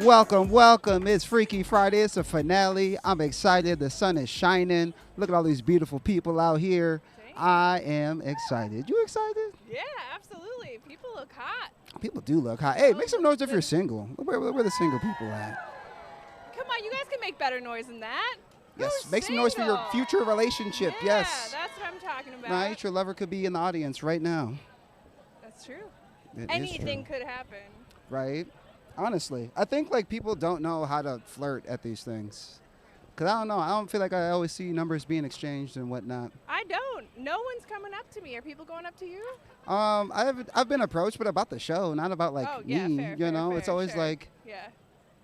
Welcome, welcome. It's Freaky Friday. It's a finale. I'm excited. The sun is shining. Look at all these beautiful people out here. I am excited. You excited? Yeah, absolutely. People look hot. People do look hot. Hey, make some noise if you're single. Where the single people at? Come on, you guys can make better noise than that. Yes, Who's make some noise for your single? future relationship. Yeah, Yes. that's what I'm talking about. Right, your lover could be in the audience right now. That's true. It is Anything true. could happen. Right? Honestly, I think like people don't know how to flirt at these things. Cause I don't know. I don't feel like I always see numbers being exchanged and whatnot. I don't. No one's coming up to me. Are people going up to you? I've been approached, but about the show, not about like Oh, yeah, me. fair, you know, fair, it's always sure. like Yeah.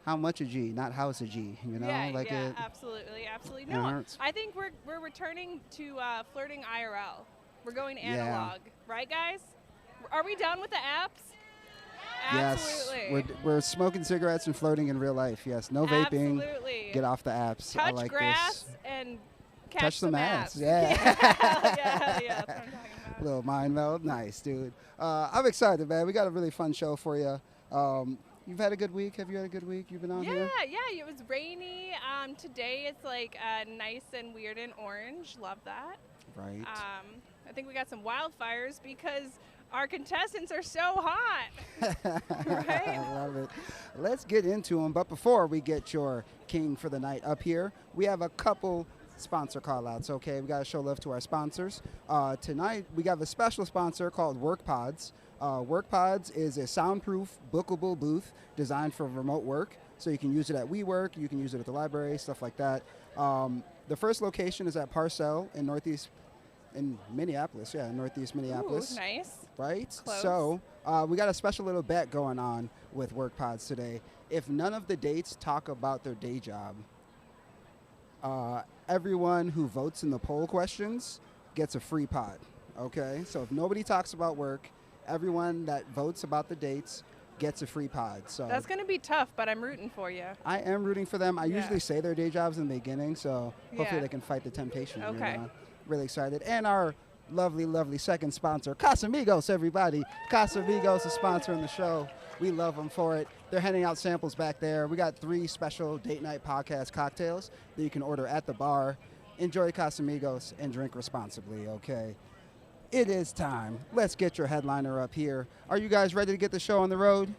how much a G, not how's a G. You know, yeah, like yeah, it. absolutely. it No, hurts. I think we're returning to flirting IRL. We're going Yeah. analog, right, guys? Are we done with the apps? Yes, Absolutely. we're smoking cigarettes and flirting in real life. Yes, no vaping. Absolutely. Get off the apps. I Touch like grass this. and catch Touch some ass. apps. Yeah. yeah, that's what I'm talking about. Little mind meld. Nice, dude. I'm excited, man. We got a really fun show for you. You've had a good week. Have you had a good week? You've been on here? Yeah, it was rainy. Today it's like nice and weird and orange. Love that. Right. I think we got some wildfires because our contestants are so hot. Right? I love it. Let's get into them. But before we get your king for the night up here, we have a couple sponsor call outs. Okay, we got to show love to our sponsors. Tonight we got a special sponsor called WorkPods. WorkPods is a soundproof, bookable booth designed for remote work. So you can use it at WeWork, you can use it at the library, stuff like that. The first location is at Parcel in Minneapolis. Yeah, Northeast Minneapolis. Ooh, nice. Right? Close. So we got a special little bet going on with WorkPods today. If none of the dates talk about their day job, everyone who votes in the poll questions gets a free pod. Okay? So if nobody talks about work, everyone that votes about the dates gets a free pod. So That's going to be tough, but I'm rooting for you. I am rooting for them. I Yeah. usually say their day jobs in the beginning, so hopefully Yeah. they can fight the temptation. Okay. You know? Really excited. And our lovely, lovely second sponsor, Casamigos, everybody. Casamigos is sponsoring the show. We love them for it. They're handing out samples back there. We got 3 special date night podcast cocktails that you can order at the bar. Enjoy Casamigos and drink responsibly, okay? It is time. Let's get your headliner up here. Are you guys ready to get the show on the road?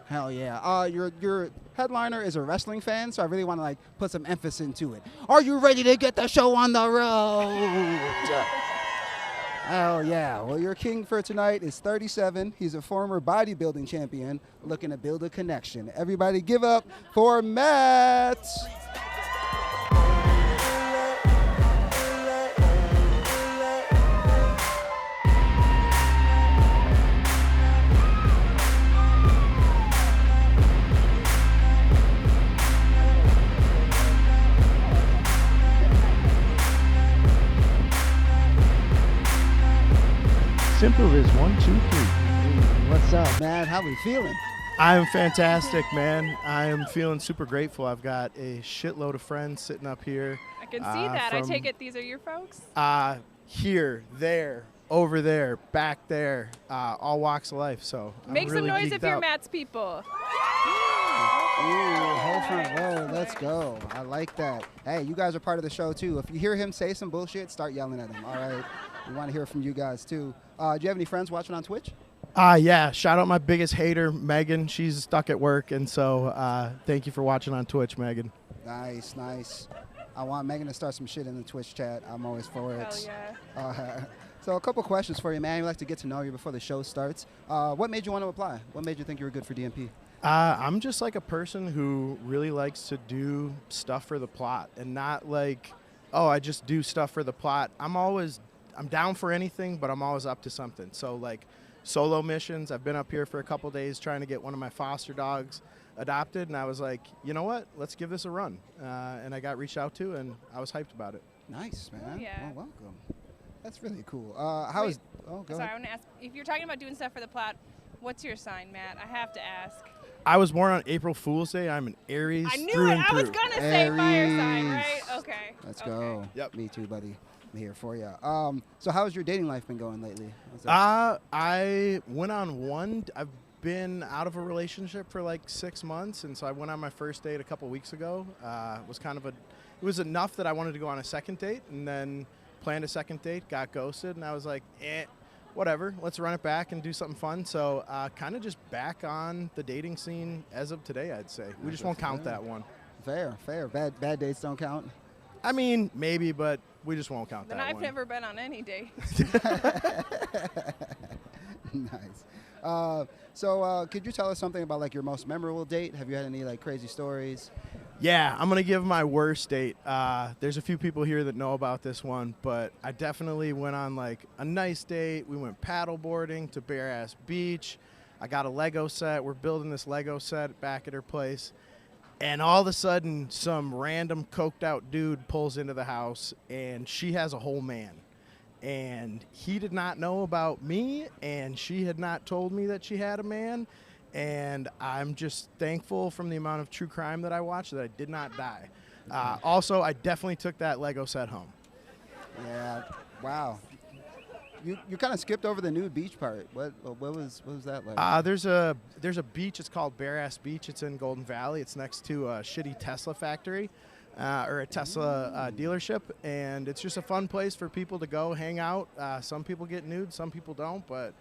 Hell yeah. Your headliner is a wrestling fan, so I really want to put some emphasis into it. Are you ready to get the show on the road? Hell yeah. Well, your king for tonight is 37. He's a former bodybuilding champion looking to build a connection. Everybody give up for Matt. Simple as 1, 2, 3. What's up, man? How we feeling? I'm fantastic, man. I am feeling super grateful. I've got a shitload of friends sitting up here. I can see that. I take it these are your folks? Here, there, over there, back there, all walks of life. So I'm Make some really noise geeked if you're out. Matt's people. Ooh, whole front row. Let's go. I like that. Hey, you guys are part of the show, too. If you hear him say some bullshit, start yelling at him, all right? We want to hear from you guys, too. Do you have any friends watching on Twitch? Yeah. Shout out my biggest hater, Megan. She's stuck at work, and so thank you for watching on Twitch, Megan. Nice, nice. I want Megan to start some shit in the Twitch chat. I'm always for it. Hell yeah. So a couple questions for you, man. We like to get to know you before the show starts. What made you want to apply? What made you think you were good for DMP? I'm just like a person who really likes to do stuff for the plot and not like, oh, I just do stuff for the plot. I'm down for anything, but I'm always up to something. So like solo missions, I've been up here for a couple days trying to get one of my foster dogs adopted, and I was like, you know what? Let's give this a run. And I got reached out to, and I was hyped about it. Nice, man. Oh, yeah. Well, welcome. That's really cool. Wait, Go Sorry, I ahead. want to ask, if you're talking about doing stuff for the plot, what's your sign, Matt? I have to ask. I was born on April Fool's Day. I'm an Aries I knew through it. and I was through. going to say fire sign, Aries. right? Okay. Let's okay. go. Yep. Me too, buddy. I'm here for you. So how's your dating life been going lately? I went on one. I've been out of a relationship for like 6 months, and so I went on my first date a couple weeks ago. It was enough that I wanted to go on a second date, and then planned a second date, got ghosted, and I was like, whatever, let's run it back and do something fun. So kind of just back on the dating scene as of today, I'd say. We just won't count that one. Fair. Bad dates don't count. I mean, maybe, but we just won't count that one. Then I've never been on any date. Nice. So could you tell us something about like your most memorable date? Have you had any like crazy stories? Yeah, I'm going to give my worst date. There's a few people here that know about this one, but I definitely went on like a nice date. We went paddle boarding to Bare Ass Beach. I got a Lego set. We're building this Lego set back at her place. And all of a sudden, some random coked out dude pulls into the house, and she has a whole man. And he did not know about me, and she had not told me that she had a man. And I'm just thankful from the amount of true crime that I watched that I did not die. Also, I definitely took that Lego set home. Yeah. Wow. You kind of skipped over the nude beach part. What was that like? There's a beach. It's called Bare Ass Beach. It's in Golden Valley. It's next to a shitty Tesla factory, or a Tesla dealership, and it's just a fun place for people to go hang out. Some people get nude, some people don't, but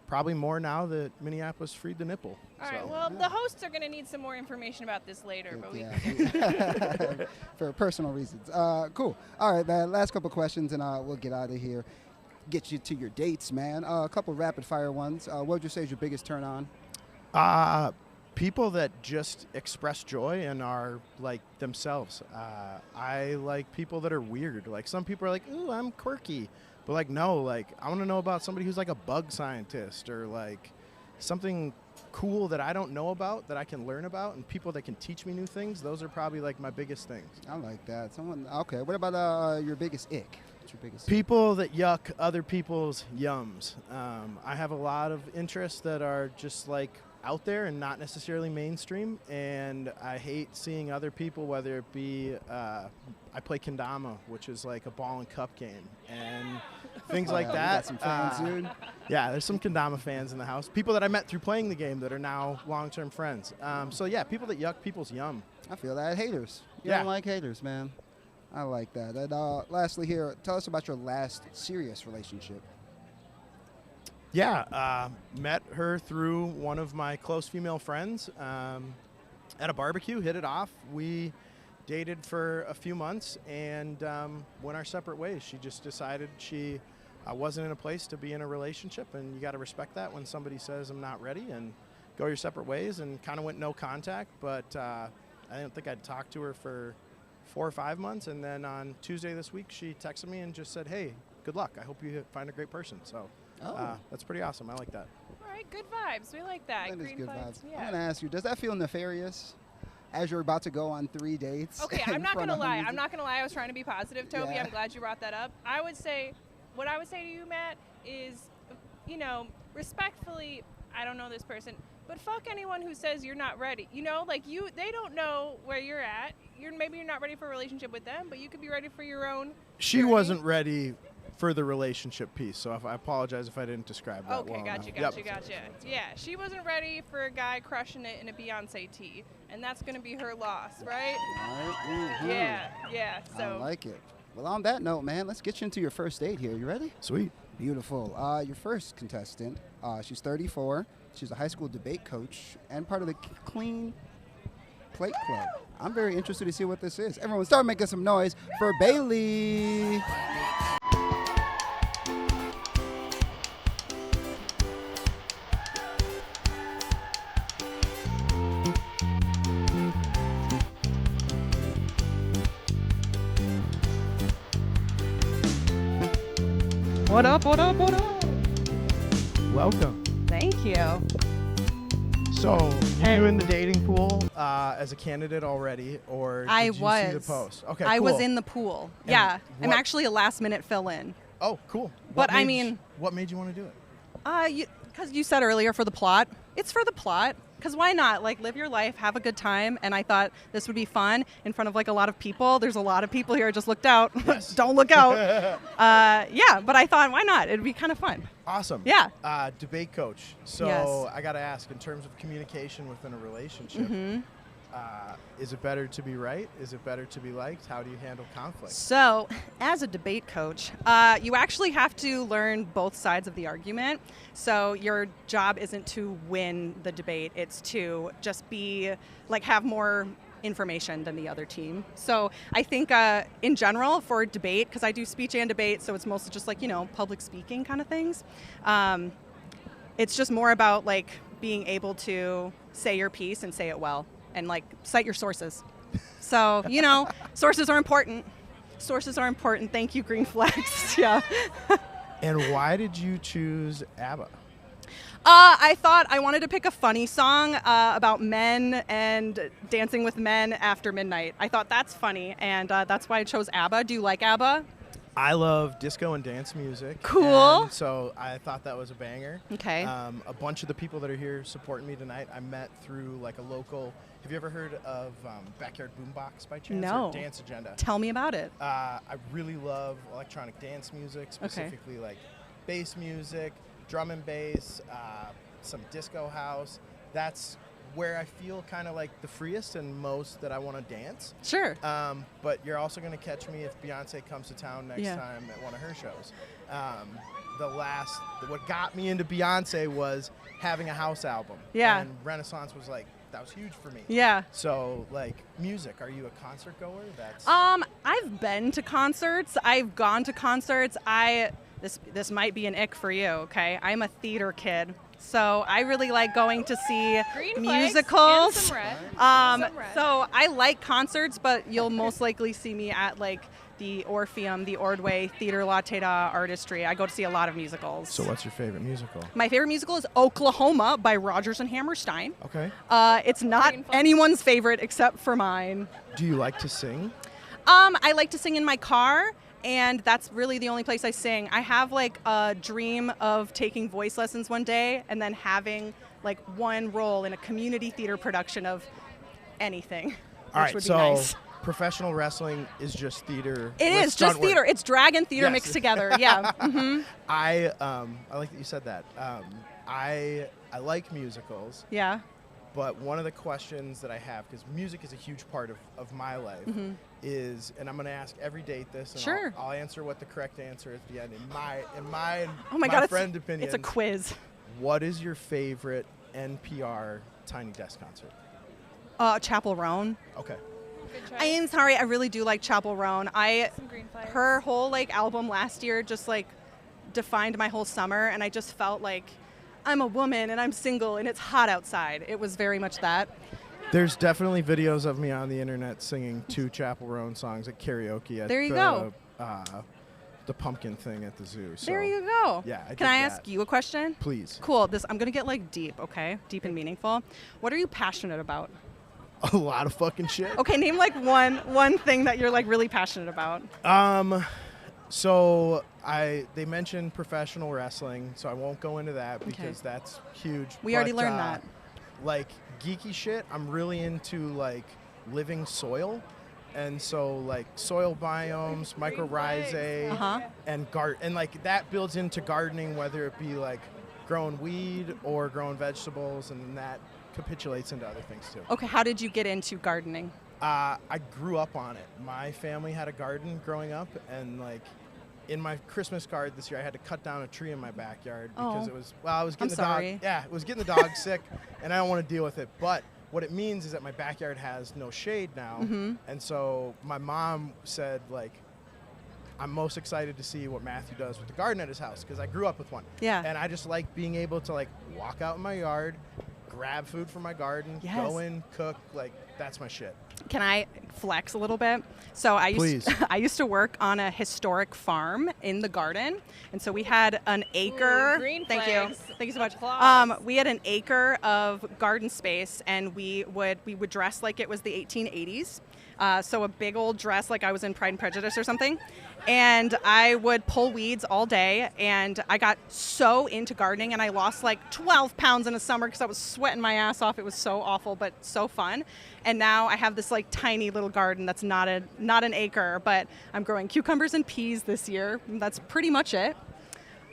probably more now that Minneapolis freed the nipple. All right. Well, the hosts are going to need some more information about this later, but for personal reasons. Cool. All right, man. Last couple questions, and we'll get out of here. Get you to your dates, man. A couple rapid fire ones. What would you say is your biggest turn on? People that just express joy and are like themselves. I like people that are weird. Like some people are like, ooh, I'm quirky. But like, no, like I want to know about somebody who's like a bug scientist or like something cool that I don't know about that I can learn about, and people that can teach me new things. Those are probably like my biggest things. I like that. Okay. What about your biggest ick? What's your biggest people that yuck other people's yums. I have a lot of interests that are just like out there and not necessarily mainstream, and I hate seeing other people, whether it be I play kendama, which is like a ball and cup game, and things like that. Got some fans, dude. Yeah, there's some kendama fans in the house. People that I met through playing the game that are now long-term friends. So yeah, people that yuck people's yum. I feel that. Haters. You Yeah. don't like haters, man. I like that. And lastly here, tell us about your last serious relationship. Yeah, met her through one of my close female friends at a barbecue, hit it off. We dated for a few months and went our separate ways. She just decided she wasn't in a place to be in a relationship, and you got to respect that when somebody says I'm not ready, and go your separate ways, and kind of went no contact. But I didn't think I'd talked to her for 4 or 5 months, and then on Tuesday this week she texted me and just said, hey, good luck. I hope you find a great person. So that's pretty awesome. I like that. all right, good vibes. We like that. That is Green good vibes. vibes. Yeah. I'm going to ask you, does that feel nefarious as you're about to go on 3 dates? Okay, in I'm not front gonna of lie. hundreds I'm not gonna lie. I was trying to be positive, Toby. Yeah. I'm glad you brought that up. What I would say to you, Matt, is, respectfully, I don't know this person, but fuck anyone who says you're not ready. They don't know where you're at. Maybe you're not ready for a relationship with them, but you could be ready for your own. She journey. wasn't ready for the relationship piece, so I apologize if I didn't describe that well Okay, gotcha. enough. Yeah, she wasn't ready for a guy crushing it in a Beyonce tee, and that's gonna be her loss, right? All right. Mhm. Yeah. I So like it. Well, on that note, man, let's get you into your first date here. You ready? Sweet. Beautiful. Your first contestant, she's 34. She's a high school debate coach and part of the Clean Plate Club. I'm very interested to see what this is. Everyone start making some noise for Bailey. What up? Welcome. Thank you. So, you in the dating pool as a candidate already, or did I you was. see the post? Okay, I was cool. in the pool. And Yeah. I'm what- actually a last minute fill in. Oh, cool. But I what mean- made you want to do it? Because you said earlier for the plot, It's for the plot, because why not? Like, live your life, have a good time, and I thought this would be fun in front of, like, a lot of people. There's a lot of people here. Just looked out. Yes. Don't look out. Yeah, but I thought, why not? It'd be kind of fun. Awesome. Yeah. Debate coach. So Yes. I got to ask, in terms of communication within a relationship, Mm-hmm. is it better to be right? Is it better to be liked? How do you handle conflict? So, as a debate coach, you actually have to learn both sides of the argument. So, your job isn't to win the debate, it's to just be, like, have more information than the other team. So, I think in general for debate, because I do speech and debate, so it's mostly just like, public speaking kind of things. It's just more about, like, being able to say your piece and say it well. And, like, cite your sources. So, sources are important. Sources are important. Thank you, Green Flags. Yeah. And why did you choose ABBA? I thought I wanted to pick a funny song about men and dancing with men after midnight. I thought that's funny, and that's why I chose ABBA. Do you like ABBA? I love disco and dance music. Cool. And so I thought that was a banger. Okay. A bunch of the people that are here supporting me tonight, I met through like a local. Have you ever heard of Backyard Boombox by chance? No. Or Dance Agenda? Tell me about it. I really love electronic dance music, specifically like bass music, drum and bass, some disco house. That's where I feel kind of like the freest and most that I want to dance. Sure. But you're also going to catch me if Beyonce comes to town next time at one of her shows. What got me into Beyonce was having a house album. Yeah. And Renaissance was like, that was huge for me. Yeah. So, like, music, are you a concert goer? I've been to concerts. I've gone to concerts. This might be an ick for you, okay? I'm a theater kid. So I really like going to see Green musicals. Flags and some red. Some red. So I like concerts, but you'll most likely see me at like the Orpheum, the Ordway, Theater La Teda Artistry. I go to see a lot of musicals. So what's your favorite musical? My favorite musical is Oklahoma by Rodgers and Hammerstein. Okay. It's not anyone's favorite except for mine. Do you like to sing? I like to sing in my car. And that's really the only place I sing. I have like a dream of taking voice lessons one day and then having like one role in a community theater production of anything. All which right, would so be nice. Professional wrestling is just theater. It with is stunt just work. theater. It's drag and theater Yes. mixed together. Yeah. Mm-hmm. I like that you said that. I like musicals. Yeah. But one of the questions that I have, because music is a huge part of my life, is, and I'm going to ask every date this, and Sure. I'll answer what the correct answer is at the end. In my Oh my God, friend opinion, it's a quiz. what is your favorite NPR Tiny Desk concert? Chapel Roan. Okay. Good choice. I am sorry. I really do like Chapel Roan. Some Green Flags. Her whole like album last year just like defined my whole summer, and I just felt like I'm a woman and I'm single and it's hot outside. It was very much that. There's definitely videos of me on the internet singing 2 Chapel Roan songs at karaoke at There you go. The pumpkin thing at the zoo. So, There you go. Yeah, I Can I did ask that. you a question? Please. Cool. I'm going to get like deep, okay? Deep and meaningful. What are you passionate about? A lot of fucking shit. Okay, name like one thing that you're like really passionate about. So they mentioned professional wrestling, so I won't go into that because that's huge. We already learned that. Like geeky shit, I'm really into like living soil. And so like soil biomes, mycorrhizae, and like that builds into gardening, whether it be like growing weed or growing vegetables, and then that capitulates into other things too. Okay, how did you get into gardening? I grew up on it. My family had a garden growing up, and like in my Christmas card this year, I had to cut down a tree in my backyard because it was I was getting sorry. it was getting the dog sick, and I don't want to deal with it. But what it means is that my backyard has no shade now, and so my mom said like, I'm most excited to see what Matthew does with the garden at his house because I grew up with one. Yeah. And I just like being able to like walk out in my yard, grab food from my garden, go in, cook, like that's my shit. Can I flex a little bit? So I used to work on a historic farm in the garden, and so we had an acre. Green Thank Flags. you so much. Applause. We had an acre of garden space, and we would dress like it was the 1880s. So a big old dress like I was in Pride and Prejudice or something. And I would pull weeds all day, and I got so into gardening, and I lost like 12 pounds in the summer because I was sweating my ass off. It was so awful, but so fun. And now I have this like tiny little garden that's not an acre, but I'm growing cucumbers and peas this year. That's pretty much it.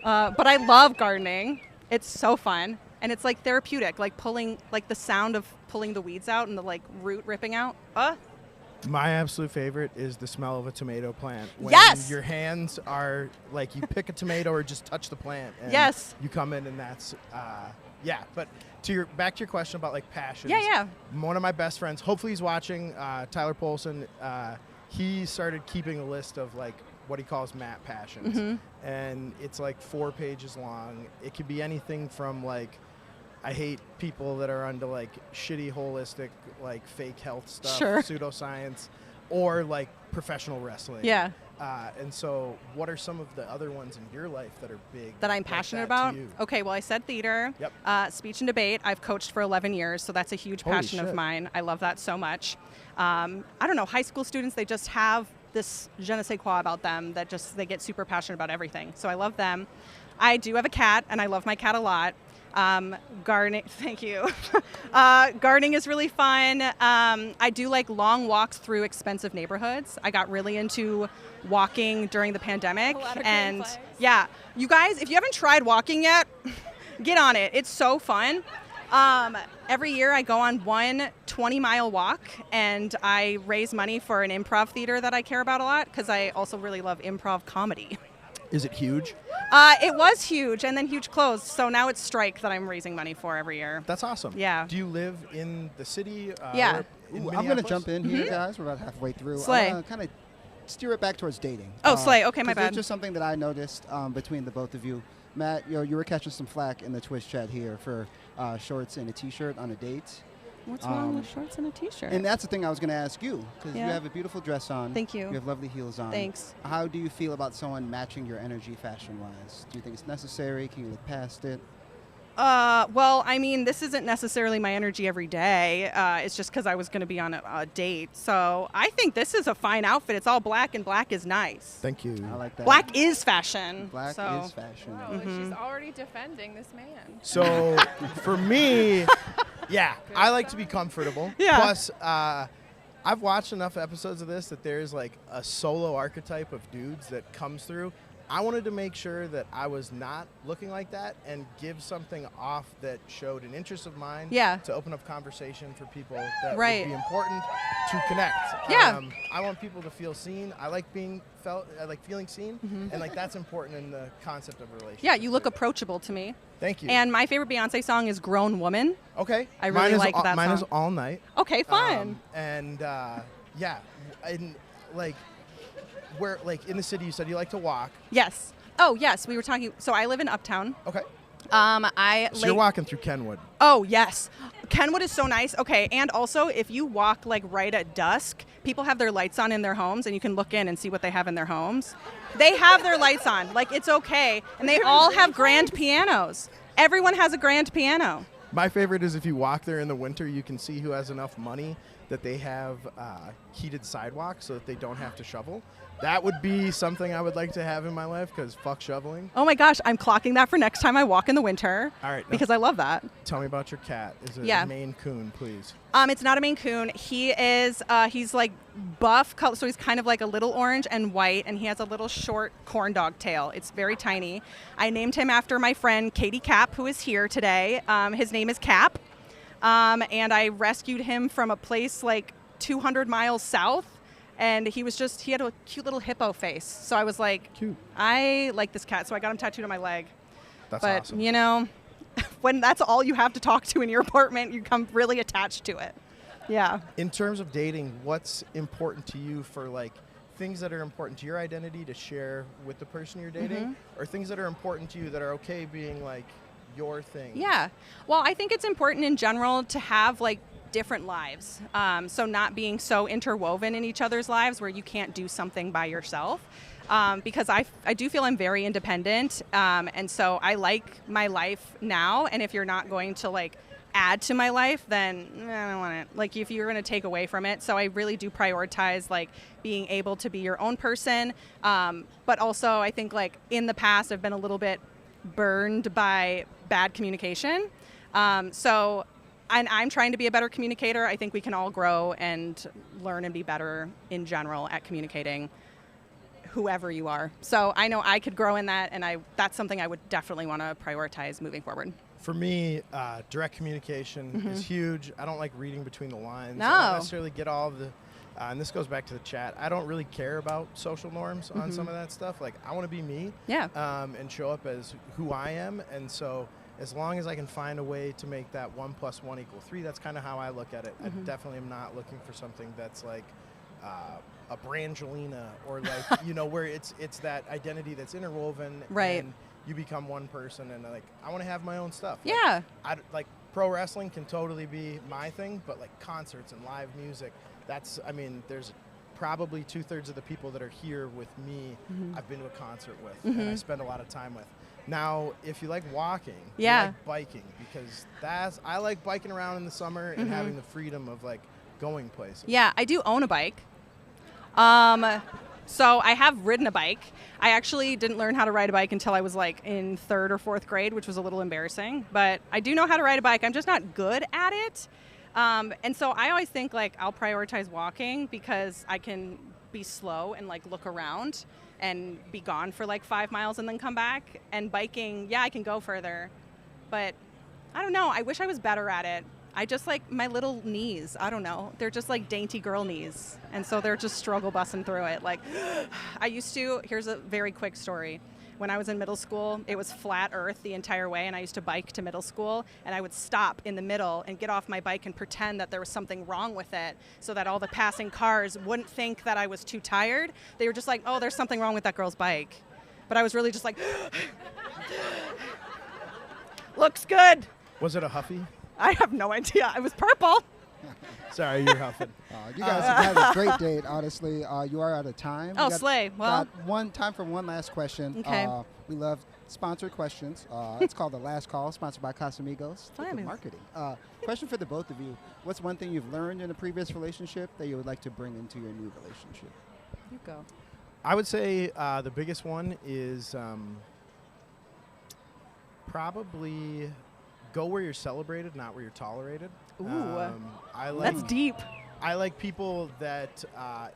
But I love gardening. It's so fun, and it's like therapeutic, like pulling, like the sound of pulling the weeds out and the like root ripping out. My absolute favorite is the smell of a tomato plant. When Yes! your hands are like, you pick a tomato or just touch the plant. And Yes. You come in and that's, yeah. But back to your question about like passions. Yeah. One of my best friends, hopefully he's watching, Tyler Polson, he started keeping a list of like what he calls Matt passions. Mm-hmm. And it's like 4 pages long. It could be anything from like, I hate people that are into like shitty holistic like fake health stuff, Sure. pseudoscience, or like professional wrestling. Yeah. And so what are some of the other ones in your life that are big? That I'm like passionate that to about? you? Okay, well, I said theater. Yep. Speech and debate. I've coached for 11 years, so that's a huge Holy passion of shit. mine. I love that so much. I don't know, high school students, they just have this je ne sais quoi about them that just, they get super passionate about everything. So I love them. I do have a cat, and I love my cat a lot. Gardening, thank you. Gardening is really fun. I do like long walks through expensive neighborhoods. I got really into walking during the pandemic. A lot of green And flags. yeah, you guys, if you haven't tried walking yet, get on it. It's so fun. Every year I go on one 20-mile walk, and I raise money for an improv theater that I care about a lot because I also really love improv comedy. Is it huge? It was huge, and then huge closed, so now it's Strike that I'm raising money for every year. That's awesome. Yeah. Do you live in the city? Yeah. Ooh, I'm going to jump in here, guys. We're about halfway through. Slay. I want to kind of steer it back towards dating. Oh, slay. Okay, my 'cause there's bad. just something that I noticed between the both of you. Matt, you were catching some flack in the Twitch chat here for shorts and a T-shirt on a date. What's wrong with shorts and a T-shirt? And that's the thing I was going to ask you, because Yeah. you have a beautiful dress on. Thank you. You have lovely heels on. Thanks. How do you feel about someone matching your energy fashion-wise? Do you think it's necessary? Can you look past it? Well, I mean, this isn't necessarily my energy every day. It's just because I was going to be on a date. So I think this is a fine outfit. It's all black, and black is nice. Thank you. I like that. Black is fashion. Black so. is fashion. Wow, she's already defending this man. So for me, yeah, I like to be comfortable. Yeah. Plus, I've watched enough episodes of this that there's like a solo archetype of dudes that comes through. I wanted to make sure that I was not looking like that and give something off that showed an interest of mine Yeah. to open up conversation for people that Right. would be important to connect. Yeah. I want people to feel seen. I like being felt. I like feeling seen, and like that's important in the concept of a relationship. Yeah, you look too. approachable to me. Thank you. And my favorite Beyonce song is "Grown Woman." Okay. I really mine is like all, that Mine is song. All Night. Okay, fine. And yeah, and like where like in the city, you said you like to walk. Yes. Oh, yes. We were talking. So I live in Uptown. Okay. So you're walking through Kenwood. Oh, yes. Kenwood is so nice. Okay, and also if you walk like right at dusk, people have their lights on in their homes, and you can look in and see what they have in their homes. They have their lights on. Like, it's okay. And they all have grand pianos. Everyone has a grand piano. My favorite is if you walk there in the winter, you can see who has enough money that they have heated sidewalks so that they don't have to shovel. That would be something I would like to have in my life because fuck shoveling. Oh my gosh, I'm clocking that for next time I walk in the winter. All right. Now Because I love that. tell me about your cat. Is it Yeah. a Maine Coon, please? It's not a Maine Coon. He is, he's like buff color, so he's kind of like a little orange and white, and he has a little short corn dog tail. It's very tiny. I named him after my friend Katie Cap, who is here today. His name is Cap, and I rescued him from a place like 200 miles south, and he had a cute little hippo face. So I was like, Cute. I like this cat, so I got him tattooed on my leg. That's But, awesome. you know, when that's all you have to talk to in your apartment, you become really attached to it. Yeah. In terms of dating, what's important to you for like things that are important to your identity to share with the person you're dating, or things that are important to you that are okay being like your thing? Yeah. Well, I think it's important in general to have like different lives. So not being so interwoven in each other's lives where you can't do something by yourself. Because I do feel I'm very independent. And so I like my life now. And if you're not going to like add to my life, then I don't want it. Like if you're going to take away from it. So I really do prioritize like being able to be your own person. But also I think like in the past I've been a little bit burned by bad communication. And I'm trying to be a better communicator. I think we can all grow and learn and be better in general at communicating whoever you are. So I know I could grow in that, and that's something I would definitely want to prioritize moving forward. For me, direct communication is huge. I don't like reading between the lines. No. I don't necessarily get all of the, and this goes back to the chat, I don't really care about social norms on some of that stuff. Like, I want to be me and show up as who I am. And so as long as I can find a way to make that 1 + 1 = 3, that's kind of how I look at it. I definitely am not looking for something that's like a Brangelina or like, you know, where it's that identity that's interwoven. Right. And you become one person, and like I want to have my own stuff. Yeah. Like pro wrestling can totally be my thing, but like concerts and live music, that's, I mean, there's probably 2/3 of the people that are here with me I've been to a concert with and I spend a lot of time with. Now, if you like walking, you like biking, because I like biking around in the summer and having the freedom of like going places. Yeah, I do own a bike. So I have ridden a bike. I actually didn't learn how to ride a bike until I was like in 3rd or 4th grade, which was a little embarrassing. But I do know how to ride a bike. I'm just not good at it. And so I always think like I'll prioritize walking because I can be slow and like look around and be gone for like 5 miles and then come back. And biking, yeah, I can go further. But I don't know. I wish I was better at it. I just like my little knees. I don't know. They're just like dainty girl knees. And so they're just struggle busting through it. Like I used to, here's a very quick story. When I was in middle school, it was flat earth the entire way, and I used to bike to middle school, and I would stop in the middle and get off my bike and pretend that there was something wrong with it so that all the passing cars wouldn't think that I was too tired. They were just like, oh, there's something wrong with that girl's bike. But I was really just like, looks good. Was it a Huffy? I have no idea. It was purple. Sorry, you're huffing. You guys have had a great date, honestly. You are out of time. Oh, slay. Well, got time for one last question. Okay. We love sponsored questions. It's called The Last Call, sponsored by Casamigos. Marketing. Question for the both of you. What's one thing you've learned in a previous relationship that you would like to bring into your new relationship? You go. I would say the biggest one is probably go where you're celebrated, not where you're tolerated. Ooh, that's deep. I like people that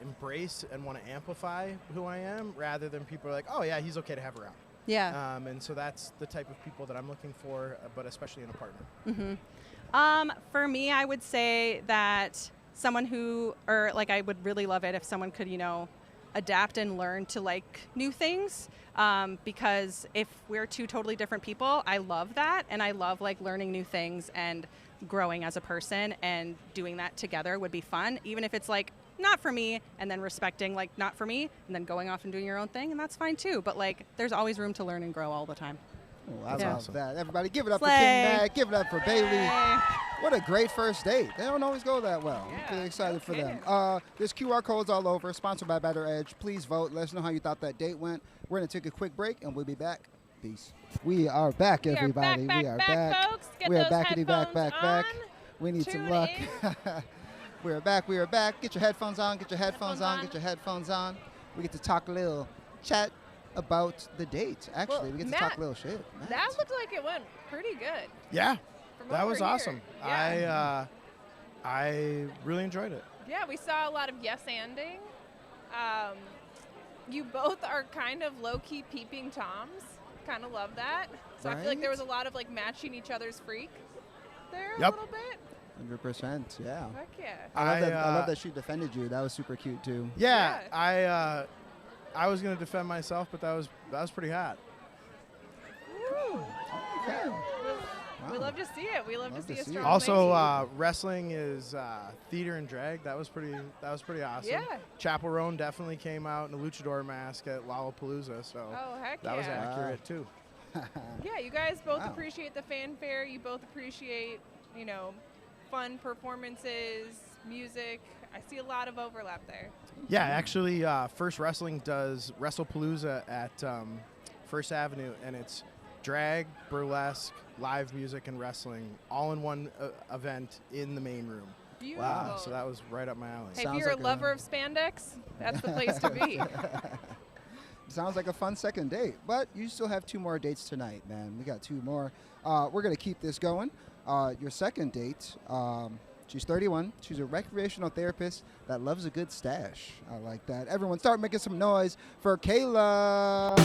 embrace and want to amplify who I am, rather than people are like, oh yeah, he's okay to have around. Yeah. And so that's the type of people that I'm looking for, but especially in a partner. For me, I would say that someone who, or like I would really love it if someone could, you know, adapt and learn to like new things. Because if we're two totally different people, I love that. And I love like learning new things and growing as a person, and doing that together would be fun. Even if it's like not for me, and then respecting like not for me, and then going off and doing your own thing, and that's fine too. But like there's always room to learn and grow all the time. Oh, I love awesome. that. Everybody give it up Slay. for King Mag. Give it up for Bailey. Slay. What a great first date. They don't always go that well. Yeah, I'm pretty excited for them. okay. There's QR codes all over, sponsored by Better Edge. Please vote. Let us know how you thought that date went. We're going to take a quick break, and we'll be back. Peace. We are back, We are everybody. back, we are back, back. folks. Get We are those backity back, headphones back. on. We need some Tune luck. in. We are back. We are back. Get your headphones on. Get your headphones Headphones on. on. Get your headphones on. We get to talk a little chat about the date. Actually, Well, we get to Matt, talk a little shit. That Matt. looked like it went pretty good. Yeah, From that over was here. awesome. Yeah. I really enjoyed it. Yeah, we saw a lot of yes-anding. You both are kind of low-key peeping Toms. Kind of love that. So I feel like there Right? was a lot of like matching each other's freak there Yep. a little bit. 100%. Yeah. Heck yeah. I love that she defended you. That was super cute too. Yeah, Yeah. I was gonna defend myself, but that was pretty hot. Woo. Okay. We love to see it. We love to see a strong Also, lady. wrestling is theater and drag. That was pretty awesome. Yeah. Chapel Roan definitely came out in a luchador mask at Lollapalooza, so Oh, heck that was yeah. accurate too. Yeah, you guys both Wow. appreciate the fanfare. You both appreciate, you know, fun performances, music. I see a lot of overlap there. Yeah, actually, First Wrestling does WrestlePalooza at First Avenue, and it's drag, burlesque, live music, and wrestling all in one event in the main room. Beautiful. Wow. So that was right up my alley. Hey, if Sounds you're like a lover of spandex, that's the place to be. Sounds like a fun second date, but you still have 2 more dates tonight, man. We got 2 more. We're going to keep this going. Your second date, she's 31. She's a recreational therapist that loves a good stash. I like that. Everyone start making some noise for Kayla.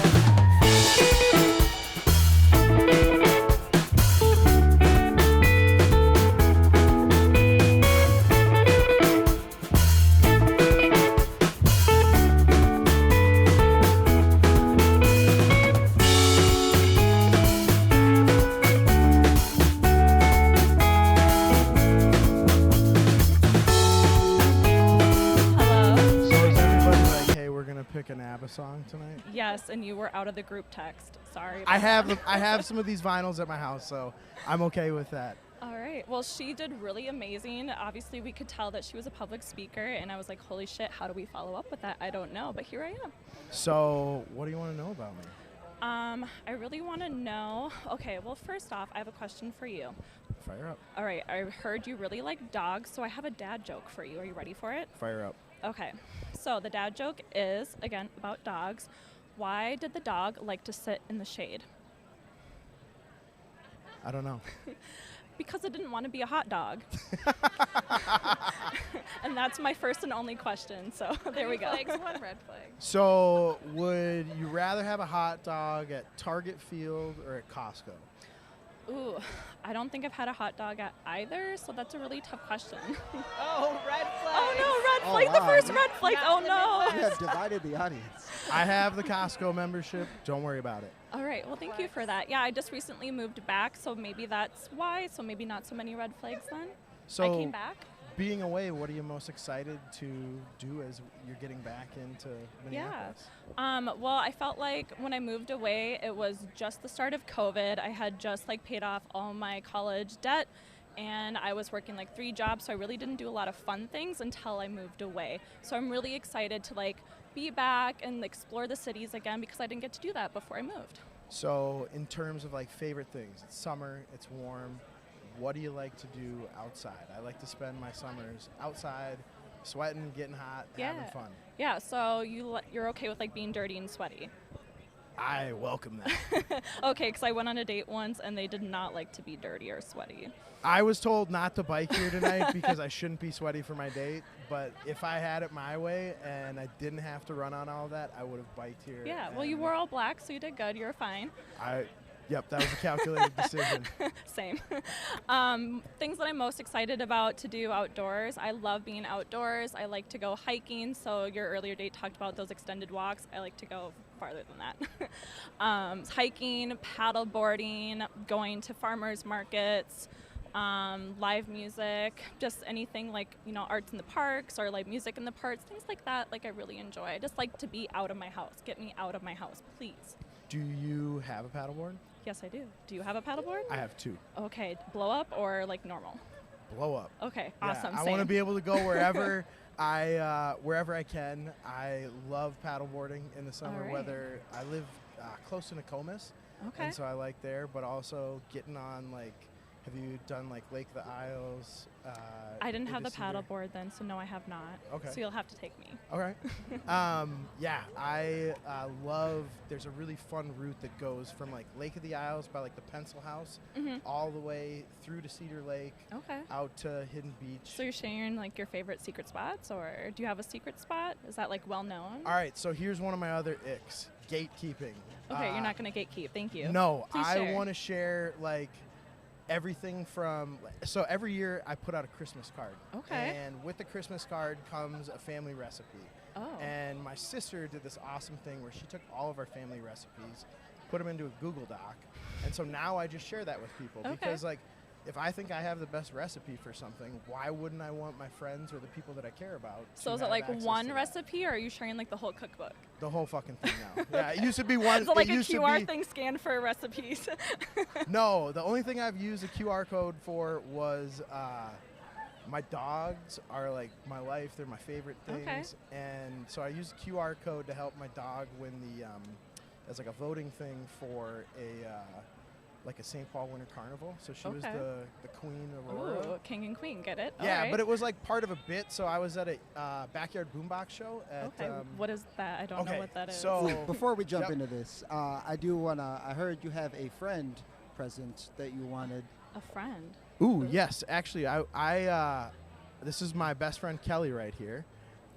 Pick an ABBA song tonight? Yes, and you were out of the group text. Sorry. I have some of these vinyls at my house, so I'm okay with that. All right. Well, she did really amazing. Obviously, we could tell that she was a public speaker, and I was like, holy shit, how do we follow up with that? I don't know, but here I am. So, what do you want to know about me? I really want to know. Okay, well, first off, I have a question for you. Fire up. All right, I heard you really like dogs, so I have a dad joke for you. Are you ready for it? Fire up. Okay, so the dad joke is, again, about dogs. Why did the dog like to sit in the shade? I don't know. Because it didn't want to be a hot dog. And that's my first and only question, so there we go. Green flags, 1 red flag. So, would you rather have a hot dog at Target Field or at Costco? Ooh, I don't think I've had a hot dog at either, so that's a really tough question. Oh, red flag. Oh no, red Oh, flag, wow. the first red flag. Not Oh in the no. You have divided the audience. I have the Costco membership. Don't worry about it. All right, well, thank you for that. Yeah, I just recently moved back, so maybe that's why. So maybe not so many red flags then. So, I came back. being away, what are you most excited to do as you're getting back into Minneapolis? Well, I felt like when I moved away, it was just the start of COVID. I had just like paid off all my college debt, and I was working like 3 jobs, so I really didn't do a lot of fun things until I moved away. So I'm really excited to like be back and explore the cities again because I didn't get to do that before I moved. So, in terms of like favorite things, it's summer, it's warm. What do you like to do outside? I like to spend my summers outside, sweating, getting hot, having fun. Yeah, so you're okay with like being dirty and sweaty. I welcome that. Okay, because I went on a date once and they did not like to be dirty or sweaty. I was told not to bike here tonight because I shouldn't be sweaty for my date, but if I had it my way and I didn't have to run on all that, I would have biked here. Yeah, well, you wore all black, so you did good. You were fine. Yep, that was a calculated decision. Same. Things that I'm most excited about to do outdoors. I love being outdoors. I like to go hiking. So your earlier date talked about those extended walks. I like to go farther than that. Hiking, paddle boarding, going to farmers markets, live music, just anything like, arts in the parks or like music in the parks, things like that. Like I really enjoy. I just like to be out of my house. Get me out of my house, please. Do you have a paddleboard? Yes, I do. Do you have a paddleboard? I have 2. Okay, blow up or like normal? Blow up. Okay, Yeah, awesome. I Same. want to be able to go wherever wherever I can. I love paddleboarding in the summer. All right. Whether I live close to Nokomis, Okay. and so I like there, but also getting on like. Have you done like Lake of the Isles? I didn't have the into Cedar? paddleboard then, so no, I have not. Okay. So you'll have to take me. Okay. Yeah, I love. There's a really fun route that goes from like Lake of the Isles by like the Pencil House, all the way through to Cedar Lake, Okay. out to Hidden Beach. So you're sharing like your favorite secret spots, or do you have a secret spot? Is that like well known? All right, so here's one of my other icks: gatekeeping. Okay, you're not gonna gatekeep. Thank you. No, Please I share. want to share like everything from. So every year I put out a Christmas card. Okay. And with the Christmas card comes a family recipe. Oh. And my sister did this awesome thing where she took all of our family recipes, put them into a Google Doc, and so now I just share that with people because like. If I think I have the best recipe for something, why wouldn't I want my friends or the people that I care about? So to is it have like access one to that? recipe, or are you sharing like the whole cookbook? The whole fucking thing now. Yeah, it used to be one. Is it like a used to QR be- thing scanned for recipes? No, the only thing I've used a QR code for was my dogs are like my life. They're my favorite things. Okay. And so I used a QR code to help my dog win the as like a voting thing for a like a St. Paul Winter Carnival. So she was the Queen Aurora. Ooh, king and queen, get it? Yeah, Alright. but it was like part of a bit. So I was at a backyard boombox show at. Okay, what is that? I don't know what that is. So Before we jump into this, I do want to. I heard you have a friend present that you wanted. A friend. Ooh, yes. Actually, I this is my best friend Kelly right here.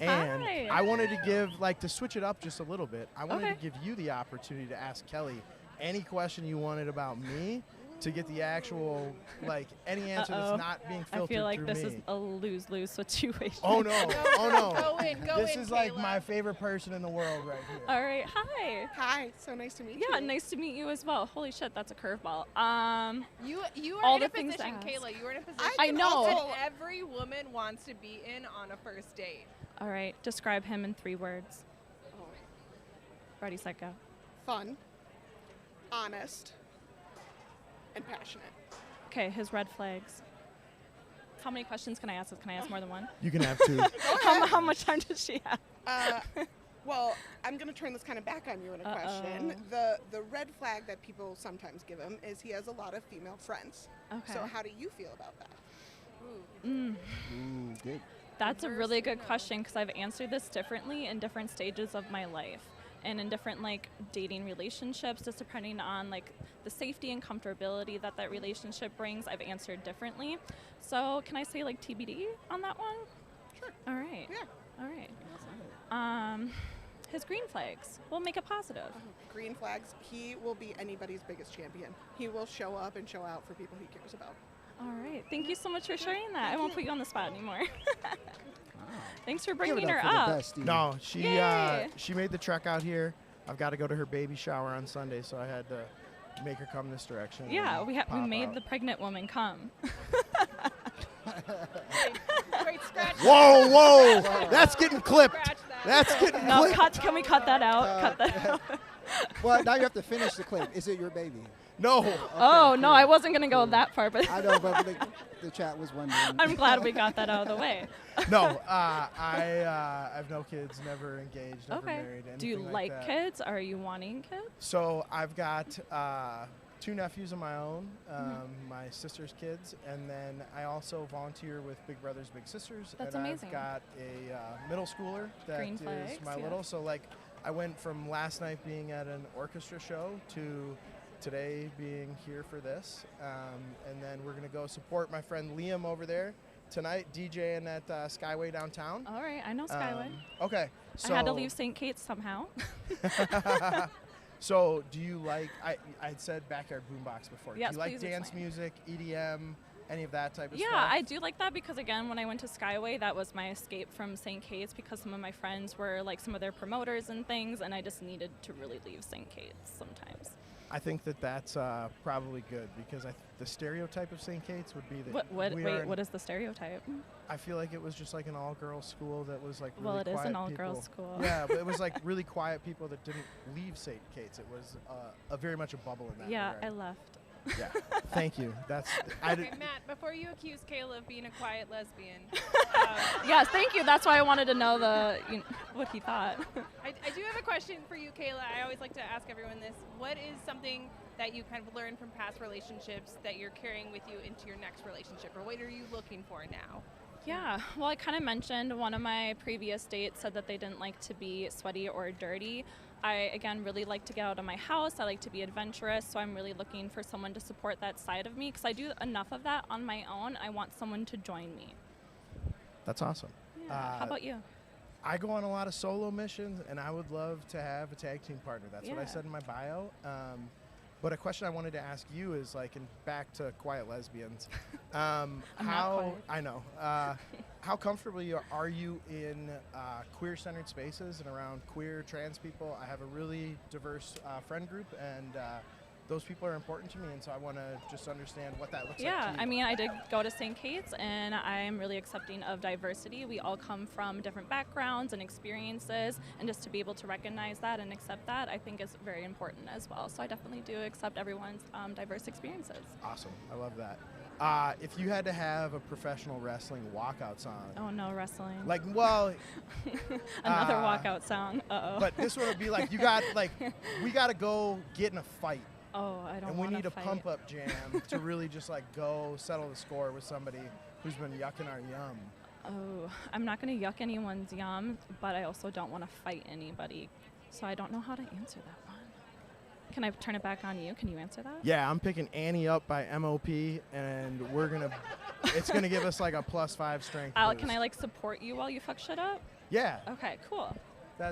And Hi. I wanted to give, like, to switch it up just a little bit, I wanted to give you the opportunity to ask Kelly any question you wanted about me to get the actual, like, any answer that's not being filtered I feel like through this me. is a lose-lose situation. Oh, no. Oh, no. Go in, This is, like, Kayla. my favorite person in the world right here. All right, hi. Hi, so nice to meet you. Yeah, nice to meet you as well. Holy shit, that's a curveball. You are All in the a things to position, ask. Kayla. You are in a position I know. that every woman wants to be in on a first date. All right, describe him in 3 words. Oh, Ready, set, go. fun, honest, and passionate. Okay, his red flags. How many questions can I ask? Can I ask more than one? You can have 2. How much time does she have? Well, I'm going to turn this kind of back on you in a question. The red flag that people sometimes give him is he has a lot of female friends. Okay. So how do you feel about that? Ooh, good. That's a really good question because I've answered this differently in different stages of my life and in different like dating relationships, just depending on like the safety and comfortability that that relationship brings. I've answered differently. So can I say like TBD on that one? Sure. All right. Yeah. All right. His green flags. We'll make it positive. Green flags, he will be anybody's biggest champion. He will show up and show out for people he cares about. All right. Thank you so much for sharing that. I won't put you on the spot anymore. Thanks for Give bringing it her up for the up. bestie. No, Yay. she made the trek out here. I've got to go to her baby shower on Sunday, so I had to make her come this direction. Yeah, and we pop made out. the pregnant woman come. Great scratch. Whoa, whoa! That's getting clipped. Scratch that. That's getting No, clipped. can we cut that out? Cut that out. Well, now you have to finish the clip. Is it your baby? No. Oh, no, I wasn't going to go that far, but I know, but the chat was wondering. I'm glad we got that out of the way. No, I have no kids, never engaged, never Okay. married, anything Do you like that. kids? Are you wanting kids? So I've got 2 nephews of my own, my sister's kids, and then I also volunteer with Big Brothers Big Sisters. That's and amazing. I've got a middle schooler that Green is flags, my yeah. little. So like I went from last night being at an orchestra show to today being here for this, and then we're gonna go support my friend Liam over there tonight, DJing at Skyway downtown. All right, I know Skyway. Okay, so I had to leave St. Kate's somehow. So, do you like? I had said backyard boombox before. Yes, do you like please dance explain. music, EDM, any of that type of Yeah, stuff? I do like that because, again, when I went to Skyway, that was my escape from St. Kate's because some of my friends were like some of their promoters and things, and I just needed to really leave St. Kate's sometimes. I think that's probably good because the stereotype of St. Kate's would be that What is the stereotype? I feel like it was just like an all-girls school that was like really Well, it is quiet an all-girls people. school. Yeah, but it was like really quiet people that didn't leave St. Kate's. It was a very much a bubble in that Yeah, I regard. left. Yeah, thank you. That's Okay, Matt, before you accuse Kayla of being a quiet lesbian, Yes, thank you. That's why I wanted to know what he thought. I do have a question for you, Kayla. I always like to ask everyone this. What is something that you kind of learned from past relationships that you're carrying with you into your next relationship, or what are you looking for now? Yeah, well, I kind of mentioned one of my previous dates said that they didn't like to be sweaty or dirty. I, again, really like to get out of my house. I like to be adventurous, so I'm really looking for someone to support that side of me because I do enough of that on my own. I want someone to join me. That's awesome. Yeah. How about you? I go on a lot of solo missions, and I would love to have a tag team partner. That's what I Yeah. said in my bio. But a question I wanted to ask you is like, and back to quiet lesbians. I'm not quiet. I know. How comfortable are you in queer-centered spaces and around queer trans people? I have a really diverse friend group, and those people are important to me, and so I want to just understand what that looks like Yeah, to you. I mean, I did go to St. Kate's, and I'm really accepting of diversity. We all come from different backgrounds and experiences, and just to be able to recognize that and accept that, I think is very important as well. So I definitely do accept everyone's diverse experiences. Awesome. I love that. If you had to have a professional wrestling walkout song, Oh no, wrestling. like, well, Another walkout song. Uh-oh. but this one would be like, you got, like, we got to go get in a fight. Oh, I don't And we want need a fight. pump-up jam to really just, like, go settle the score with somebody who's been yucking our yum. Oh, I'm not going to yuck anyone's yum, but I also don't want to fight anybody. So I don't know how to answer that one. Can I turn it back on you? Can you answer that? Yeah, I'm picking Annie Up by MOP, and it's going to give us, like, a +5 strength boost. Can I, like, support you while you fuck shit up? Yeah. Okay, cool.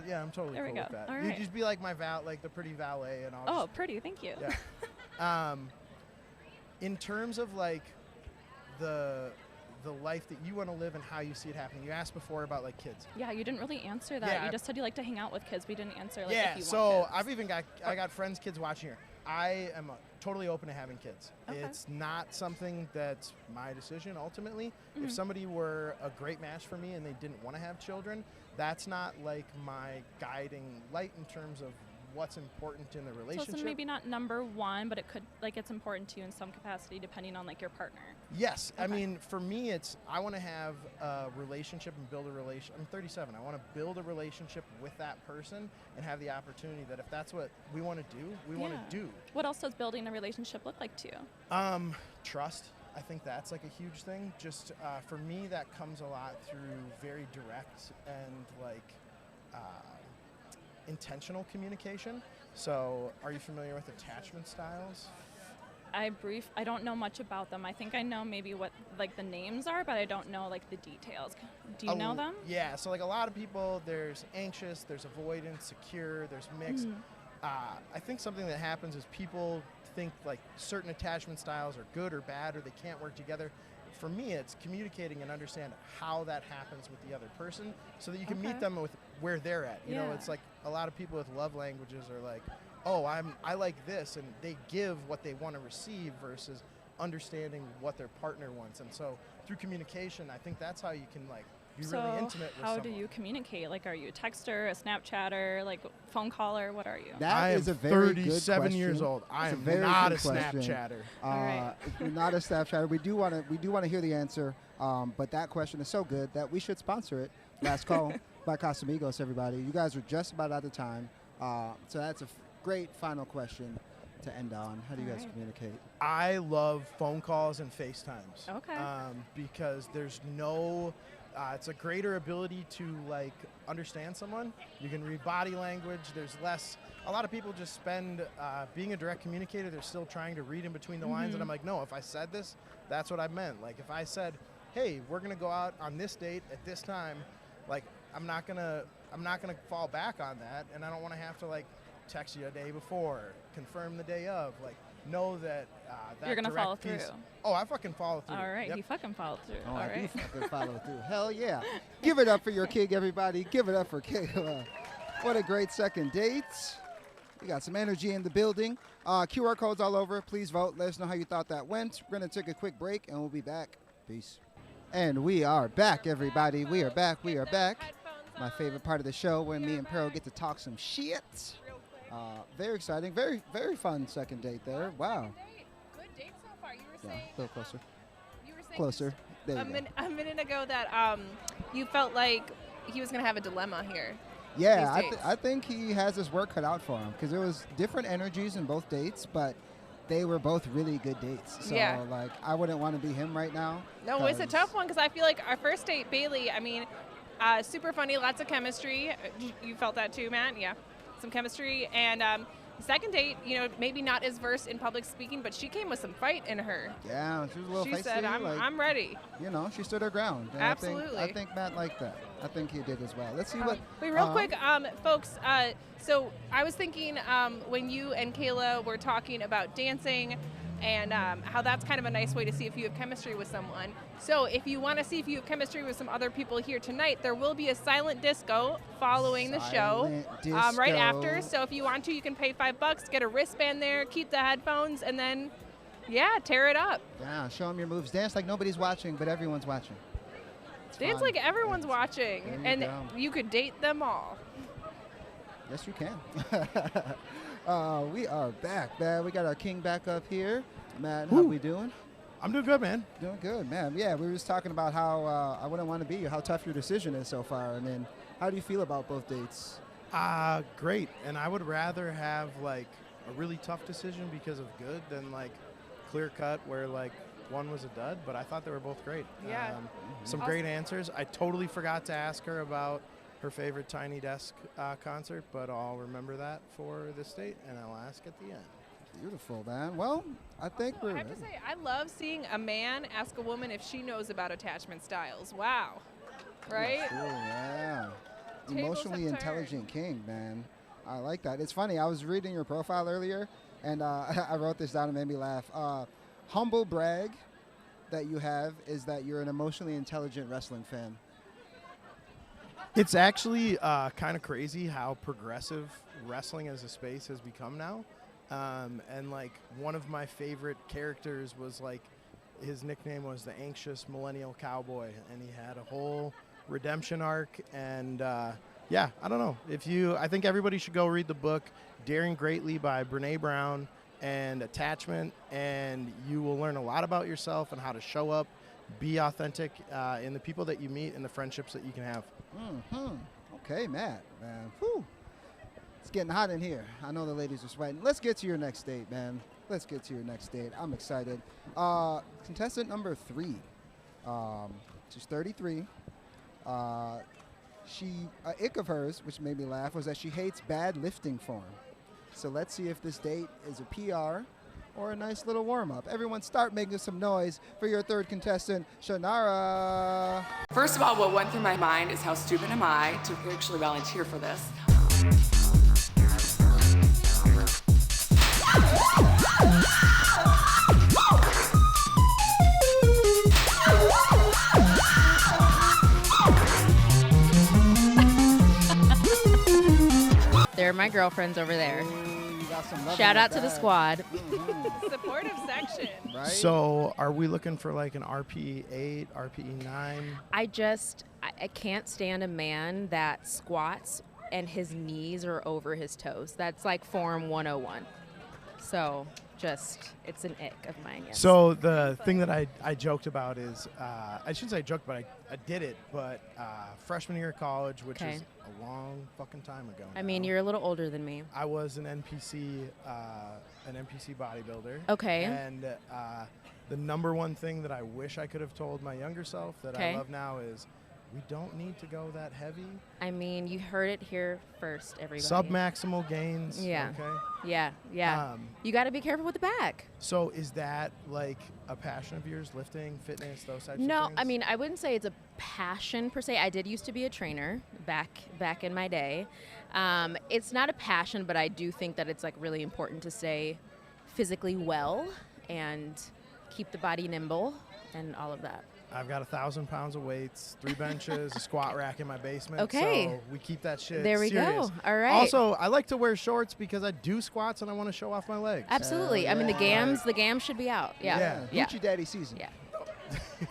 Yeah, I'm totally There we cool with go. that. All You right. just be like my the pretty valet, and I'll Oh, pretty. Thank you. Yeah. In terms of like the life that you want to live and how you see it happening, you asked before about like kids. Yeah, you didn't really answer that. Yeah, You just said you like to hang out with kids. We didn't answer like Yeah. if you So want kids. I've even got friends' kids watching here. I am totally open to having kids. Okay. It's not something that's my decision ultimately. Mhm. If somebody were a great match for me and they didn't want to have children, that's not like my guiding light in terms of what's important in the So relationship. it's maybe not number one, but it could like it's important to you in some capacity depending on like your partner. Yes. I Okay. mean, for me, I want to have a relationship and build a relation. I'm 37. I want to build a relationship with that person and have the opportunity that if that's what we want to do, we want Yeah. to do. What else does building a relationship look like to you? Trust. I think that's like a huge thing. Just for me, that comes a lot through very direct and like intentional communication. So are you familiar with attachment styles? I don't know much about them. I think I know maybe what like the names are, but I don't know like the details. Do you know them? Yeah, so like a lot of people, there's anxious, there's avoidant, secure, there's mixed. I think something that happens is people think like certain attachment styles are good or bad or they can't work together. For me, it's communicating and understand how that happens with the other person so that you can meet Okay. them with where they're at. You know, Yeah. it's like a lot of people with love languages are like, oh, I like this, and they give what they want to receive versus understanding what their partner wants. And so through communication, I think that's how you can like be So really intimate with how someone. do you communicate? Like, are you a texter, a Snapchatter, like phone caller? What are you? I am is a very good 37 years question. old. I It's a am very not a good question. Snapchatter. Alright. You're not a Snapchatter. We do want to hear the answer, but that question is so good that we should sponsor it. Last call by Casamigos, everybody. You guys are just about out of time, so that's a great final question to end on. How do you guys Alright. communicate? I love phone calls and FaceTimes. Okay. Because there's no, it's a greater ability to like understand someone. You can read body language. There's less. A lot of people just spend being a direct communicator. They're still trying to read in between the lines, and I'm like, no. If I said this, that's what I meant. Like if I said, hey, we're gonna go out on this date at this time, like I'm not gonna fall back on that, and I don't want to have to like text you a day before, confirm the day of, like know that that You're gonna direct follow piece- through. Oh, I fucking follow through. All right, Yep. he fucking followed through. Oh, All I do right. fucking follow through. Hell yeah. Give it up for your king, everybody. Give it up for Kayla. What a great second date. We got some energy in the building. QR codes all over. Please vote. Let us know how you thought that went. We're going to take a quick break, and we'll be back. Peace. And we are back, everybody. We are back. We are back. My favorite part of the show where me and Pearl get to talk some shit. Very exciting. Very, very fun second date there. Wow. Good date so far. You were Yeah, saying a little closer. You were saying Closer. There you go. a minute ago that you felt like he was going to have a dilemma here. Yeah, these dates. I think he has his work cut out for him because there was different energies in both dates, but they were both really good dates. So, Yeah. like, I wouldn't want to be him right now. No, it's a 'cause- tough one because I feel like our first date, Bailey, I mean, super funny, lots of chemistry. You felt that too, Matt? Yeah, some chemistry. And second date, you know, maybe not as versed in public speaking, but she came with some fight in her. Yeah, she was a little She feisty. said, like, I'm ready. you know, she stood her ground. And Absolutely. I think Matt liked that. I think he did as well. Let's see what. Wait, real quick, folks. So I was thinking when you and Kayla were talking about dancing and how that's kind of a nice way to see if you have chemistry with someone. So if you want to see if you have chemistry with some other people here tonight, there will be a silent disco following the show Silent right disco. after. So if you want to, you can pay $5, get a wristband there, keep the headphones, and then, yeah, tear it up. Yeah, show them your moves. Dance like nobody's watching, but everyone's watching. It's Dance fun. like everyone's Dance. watching, There you and go. you could date them all. Yes, you can. We are back, man. We got our king back up here. Matt, how we doing? I'm doing good, man. Doing good, man. Yeah, we were just talking about how I wouldn't want to be you, how tough your decision is so far. I mean, how do you feel about both dates? Great. And I would rather have like a really tough decision because of good than like clear cut where like one was a dud. But I thought they were both great. Yeah. Some great answers. I totally forgot to ask her about her favorite Tiny Desk concert, but I'll remember that for this date and I'll ask at the end. Beautiful, man. Well, I think I we're have to say, I love seeing a man ask a woman if she knows about attachment styles. Wow. Right? Cool, yeah. Tables Emotionally have intelligent king, man. I like that. It's funny. I was reading your profile earlier, and I wrote this down and it made me laugh. Humble brag that you have is that you're an emotionally intelligent wrestling fan. It's actually kind of crazy how progressive wrestling as a space has become now. And like one of my favorite characters was like, his nickname was the Anxious Millennial Cowboy, and he had a whole redemption arc. And yeah, I don't know. I think everybody should go read the book Daring Greatly by Brene Brown and Attachment, and you will learn a lot about yourself and how to show up, be authentic in the people that you meet and the friendships that you can have. Okay, Matt, man. Whew. It's getting hot in here. I know the ladies are sweating. Let's get to your next date, man. Let's get to your next date. I'm excited. Contestant number 3. She's 33. Ick of hers, which made me laugh, was that she hates bad lifting form. So let's see if this date is a PR or a nice little warm-up. Everyone start making some noise for your third contestant, Shannara. First of all, what went through my mind is how stupid am I to actually volunteer for this? They're my girlfriends over there. Ooh, you got some love Shout in out to the bag. squad. Supportive section. Right? So are we looking for like an RPE 8, RPE 9? I can't stand a man that squats and his knees are over his toes. That's like form 101. So it's an ick of mine. Yes. So the thing that I joked about is, I shouldn't say I joked, but I did it, but freshman year of college, which is a long fucking time ago I mean, now, you're a little older than me. I was an NPC bodybuilder. Okay. And the number one thing that I wish I could have told my younger self that I love now is, we don't need to go that heavy. I mean, you heard it here first, everybody. Submaximal gains. Yeah. Okay. Yeah. You got to be careful with the back. So is that like a passion of yours, lifting, fitness, those types of things? No, I mean, I wouldn't say it's a passion per se. I did used to be a trainer back in my day. It's not a passion, but I do think that it's like really important to stay physically well and keep the body nimble and all of that. I've got 1,000 pounds of weights, 3 benches, a squat rack in my basement. Okay. So we keep that shit There we serious. go. All right. Also, I like to wear shorts because I do squats and I want to show off my legs. Absolutely. I mean, the gams should be out. Yeah. Hoochie Daddy season. Yeah.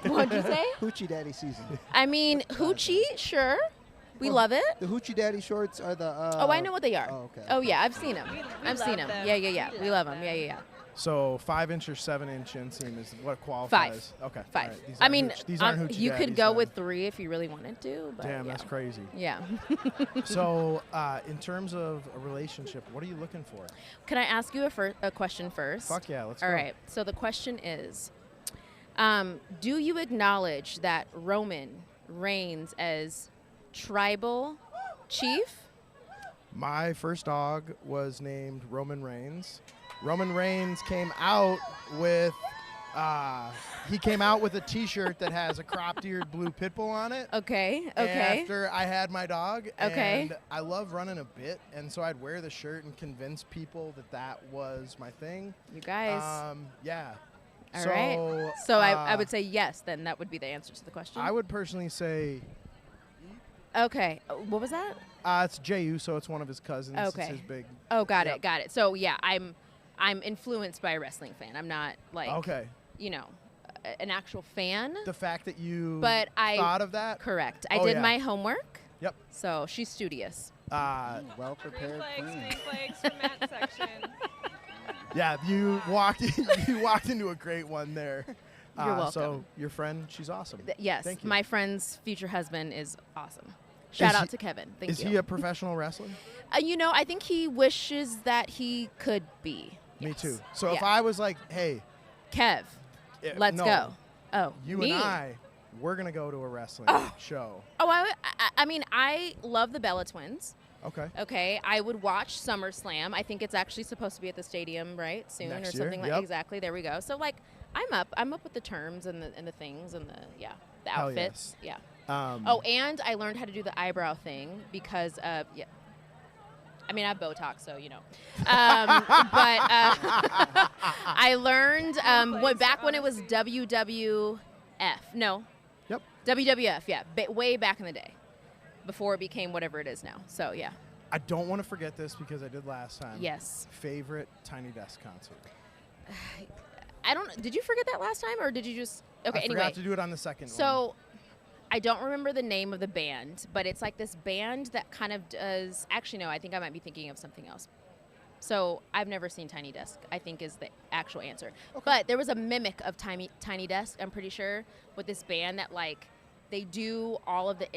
What'd you say? Hoochie Daddy season. I mean, hoochie, sure. We love it. The Hoochie Daddy shorts are the... Oh, I know what they are. Oh, okay. Oh, yeah, I've seen them. I've love seen them. them. Yeah. We love them. Yeah. So 5-inch or 7-inch inseam is what qualifies. 5. Okay. 5. All right. These I aren't mean, these aren't hoochie you could daddies go then. with 3 if you really wanted to. But Damn, yeah. that's crazy. Yeah. So in terms of a relationship, what are you looking for? Can I ask you a question first? Fuck yeah, let's go. All right. So the question is, do you acknowledge that Roman reigns as tribal chief? My first dog was named Roman Reigns. Roman Reigns came out with a T-shirt that has a cropped-eared blue pit bull on it. Okay. After I had my dog, Okay. and I love running a bit, and so I'd wear the shirt and convince people that was my thing. You guys. Yeah. All right. So I would say yes. Then that would be the answer to the question. I would personally say Okay. What was that? it's Jey Uso. It's one of his cousins. Okay. It's his big. Oh, got Yep. it. So yeah, I'm influenced by a wrestling fan. I'm not like Okay. An actual fan. The fact that you But I thought of that. Correct. I Oh, did yeah. my homework. Yep. So she's studious. Well Green prepared flags, queen. green flags from that section. Yeah, you walked into a great one there. You're welcome. So your friend, she's awesome. Yes, Thank you. my friend's future husband is awesome. Shout out to Kevin. Thank you. Is he a professional wrestler? I think he wishes that he could be. Me Yes. too. So if Yeah. I was like, hey, Kev, let's no, go. Oh, you me? and I, we're going to go to a wrestling show. Oh, I mean, I love the Bella Twins. Okay. Okay, I would watch SummerSlam. I think it's actually supposed to be at the stadium, right, soon Next or year, something like. yep. Exactly. There we go. So like, I'm up with the terms and the things and the Hell outfits. yes. Yeah. Oh, and I learned how to do the eyebrow thing because I mean, I have Botox, so you know. But I learned back when it was WWF. No. Yep. WWF. Yeah, way back in the day, before it became whatever it is now. So yeah. I don't want to forget this because I did last time. Yes. Favorite Tiny Desk concert. I don't. Did you forget that last time, or did you just? Okay. I Anyway. forgot to do it on the second one. So, I don't remember the name of the band, but it's like this band that kind of does. Actually, no. I think I might be thinking of something else. So I've never seen Tiny Desk, I think is the actual answer. Okay. But there was a mimic of Tiny Desk, I'm pretty sure, with this band that like they do all of the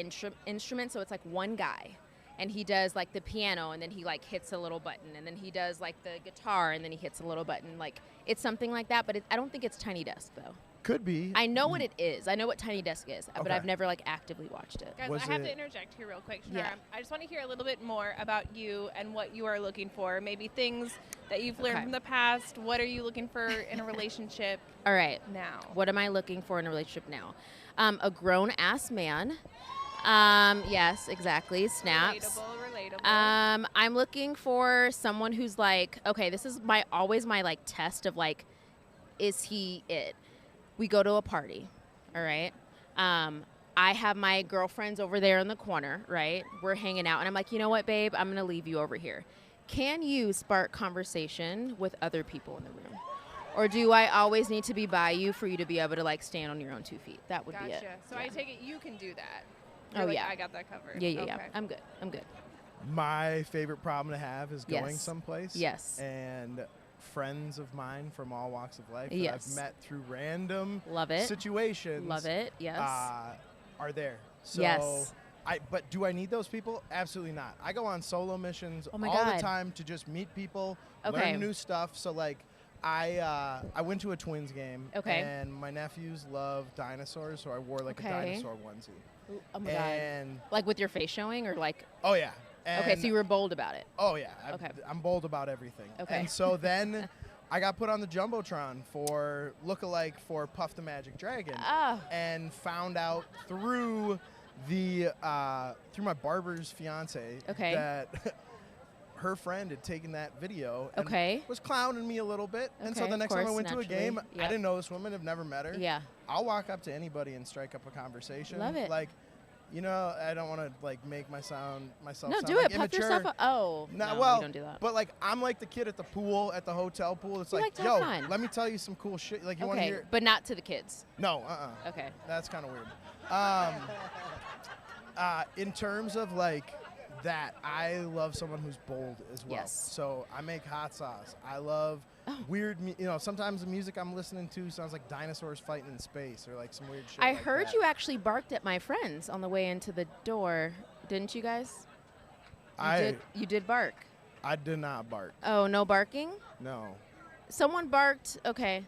instruments. So it's like one guy and he does like the piano and then he like hits a little button and then he does like the guitar and then he hits a little button. Like it's something like that, but I don't think it's Tiny Desk though. Could be. I know what it is. I know what Tiny Desk is, but Okay. I've never like actively watched it. Guys, Was I have it- to interject here real quick. Shannara. Yeah. I just want to hear a little bit more about you and what you are looking for. Maybe things that you've learned Okay. from the past. What are you looking for in a relationship All right. now? What am I looking for in a relationship now? A grown ass man. Yes, exactly. Snaps. Relatable. I'm looking for someone who's like, okay, this is always my like test of like, is he it? We go to a party, all right? I have my girlfriends over there in the corner, right? We're hanging out, and I'm like, you know what, babe? I'm gonna leave you over here. Can you spark conversation with other people in the room? Or do I always need to be by you for you to be able to like stand on your own 2 feet? That would be it. Gotcha. So Yeah. I take it you can do that. Oh, You're like, yeah. I got that covered. Yeah. Okay. I'm good. My favorite problem to have is going Yes. someplace. Yes. And friends of mine from all walks of life that Yes. I've met through random Love it. situations. Love it. Yes. Are there. So Yes. But do I need those people? Absolutely not. I go on solo missions Oh my all God. the time to just meet people, Okay. learn new stuff. So like I went to a Twins game Okay. and my nephews love dinosaurs, so I wore like a Okay. dinosaur onesie. Oh my God. And Like with your face showing or like, oh yeah. okay, And so you were bold about it. oh yeah, Okay. I'm bold about everything. Okay. And so then I got put on the Jumbotron for lookalike for Puff the Magic Dragon, Oh. and found out through through my barber's fiance Okay. that her friend had taken that video and Okay. was clowning me a little bit. And so Okay, the of next time I course, went to a naturally. game, I Yep. didn't know this woman, I've never met her. Yeah. I'll walk up to anybody and strike up a conversation. Love it. Like, you know, I don't want to like make myself No, sound do like it. Puff immature. yourself up. Oh. No, no, well, we don't do that. but like I'm like the kid at the pool, at the hotel pool. It's You like, like to have yo, fun. let me tell you some cool shit. Like you want to Okay, hear? but not to the kids. No, Okay. That's kind of weird. In terms of like that, I love someone who's bold as well. Yes. So I make hot sauce. I love weird, sometimes the music I'm listening to sounds like dinosaurs fighting in space or like some weird shit. I like heard that. you actually barked at my friends on the way into the door, didn't you guys? You did bark. I did not bark. Oh, no barking? No. Someone barked. Okay.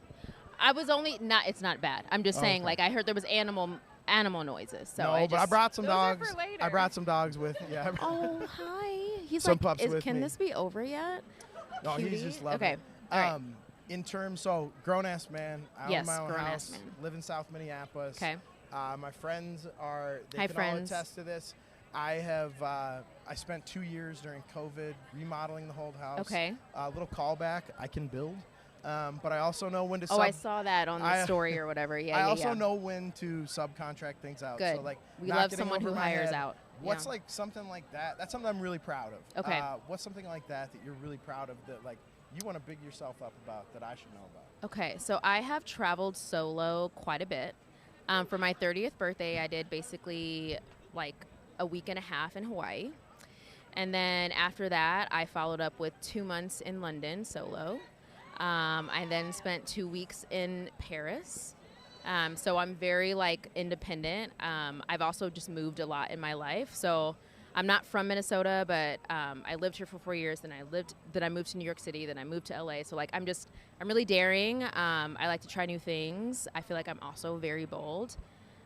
I was only not. It's not bad. I'm just saying. Okay. Like I heard there was animal noises. So no, I but I just. brought some Those are dogs. for later. I brought some dogs with. Yeah. Oh hi. He's Some like. pups with Can me. this be over yet? No, he's Cutie? just loving Okay. it. All right. In terms, so grown ass man. I Yes, own my own grown-ass house. man. Live in South Minneapolis. Okay. My friends are. They Hi, can friends. all attest to this. I have. I spent 2 years during COVID remodeling the whole house. Okay. A little callback. I can build, but I also know when to. Oh, I saw that on the I- story or whatever. Yeah. I yeah, also yeah. know when to subcontract things out. Good. So like, We not love getting someone over who my hires head. out. What's Yeah. like something like that? That's something I'm really proud of. Okay. What's something like that you're really proud of that like you want to big yourself up about that I should know about? Okay, so I have traveled solo quite a bit. For my 30th birthday, I did basically like a week and a half in Hawaii. And then after that, I followed up with 2 months in London solo. I then spent 2 weeks in Paris. So I'm very like independent. I've also just moved a lot in my life. So I'm not from Minnesota, but I lived here for 4 years. Then I moved to New York City. Then I moved to LA. So like I'm really daring. I like to try new things. I feel like I'm also very bold.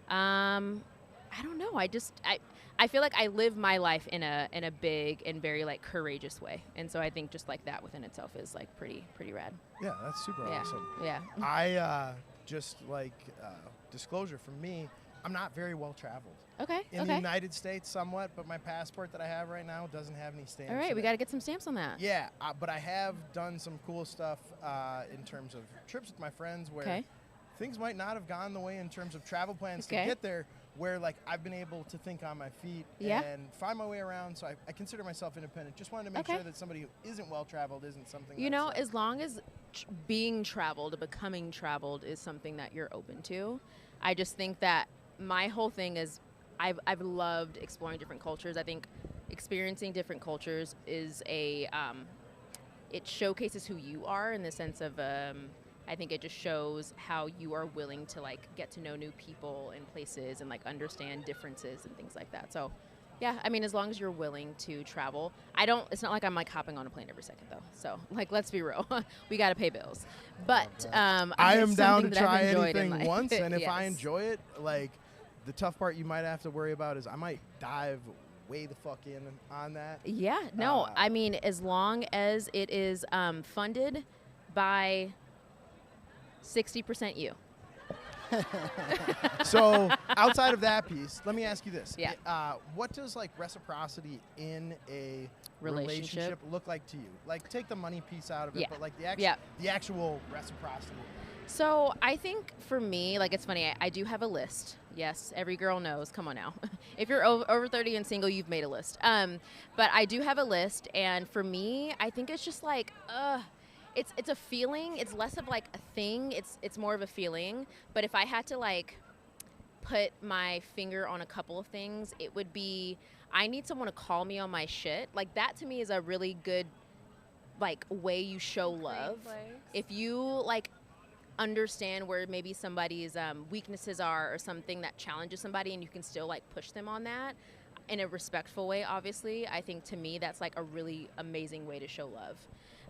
I don't know. I feel like I live my life in a big and very like courageous way. And so I think just like that within itself is like pretty rad. Yeah, that's super awesome. Yeah. I just like disclosure from me, I'm not very well traveled. Okay. In the United States somewhat, but my passport that I have right now doesn't have any stamps. All right, we got to get some stamps on that. Yeah, but I have done some cool stuff in terms of trips with my friends where things might not have gone the way in terms of travel plans to get there, where like I've been able to think on my feet and find my way around. So I consider myself independent. Just wanted to make sure that somebody who isn't well traveled isn't something. You know, as long as being traveled, becoming traveled is something that you're open to. I just think that my whole thing is I've loved exploring different cultures. I think experiencing different cultures is it showcases who you are in the sense of I think it just shows how you are willing to like get to know new people and places and like understand differences and things like that. So yeah, I mean, as long as you're willing to travel, it's not like I'm like hopping on a plane every second though. So like, let's be real, we got to pay bills. But I am down to try anything once, and if I enjoy it, like the tough part you might have to worry about is I might dive way the fuck in on that. Yeah, no, I mean, as long as it is funded by 60% you. So outside of that piece, let me ask you this. Yeah. What does like reciprocity in a relationship look like to you? Like take the money piece out of it, but like the actual reciprocity. So I think for me, like it's funny, I do have a list. Yes, every girl knows. Come on now. If you're over 30 and single, you've made a list. But I do have a list, and for me, I think it's just like, it's a feeling. It's less of like a thing. It's more of a feeling. But if I had to like put my finger on a couple of things, it would be I need someone to call me on my shit. Like that to me is a really good like way you show love. If you like understand where maybe somebody's weaknesses are or something that challenges somebody and you can still like push them on that in a respectful way, obviously, I think to me that's like a really amazing way to show love.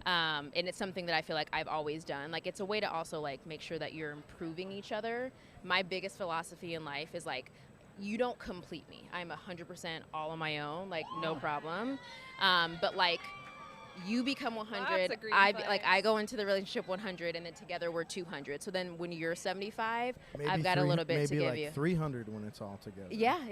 And it's something that I feel like I've always done. Like it's a way to also like make sure that you're improving each other. My biggest philosophy in life is like, you don't complete me. I'm 100% all on my own, like no problem. But like you become 100. I go into the relationship 100, and then together we're 200. So then when you're 75, maybe I've got a little bit to give like you. 300 when it's all together. Yeah,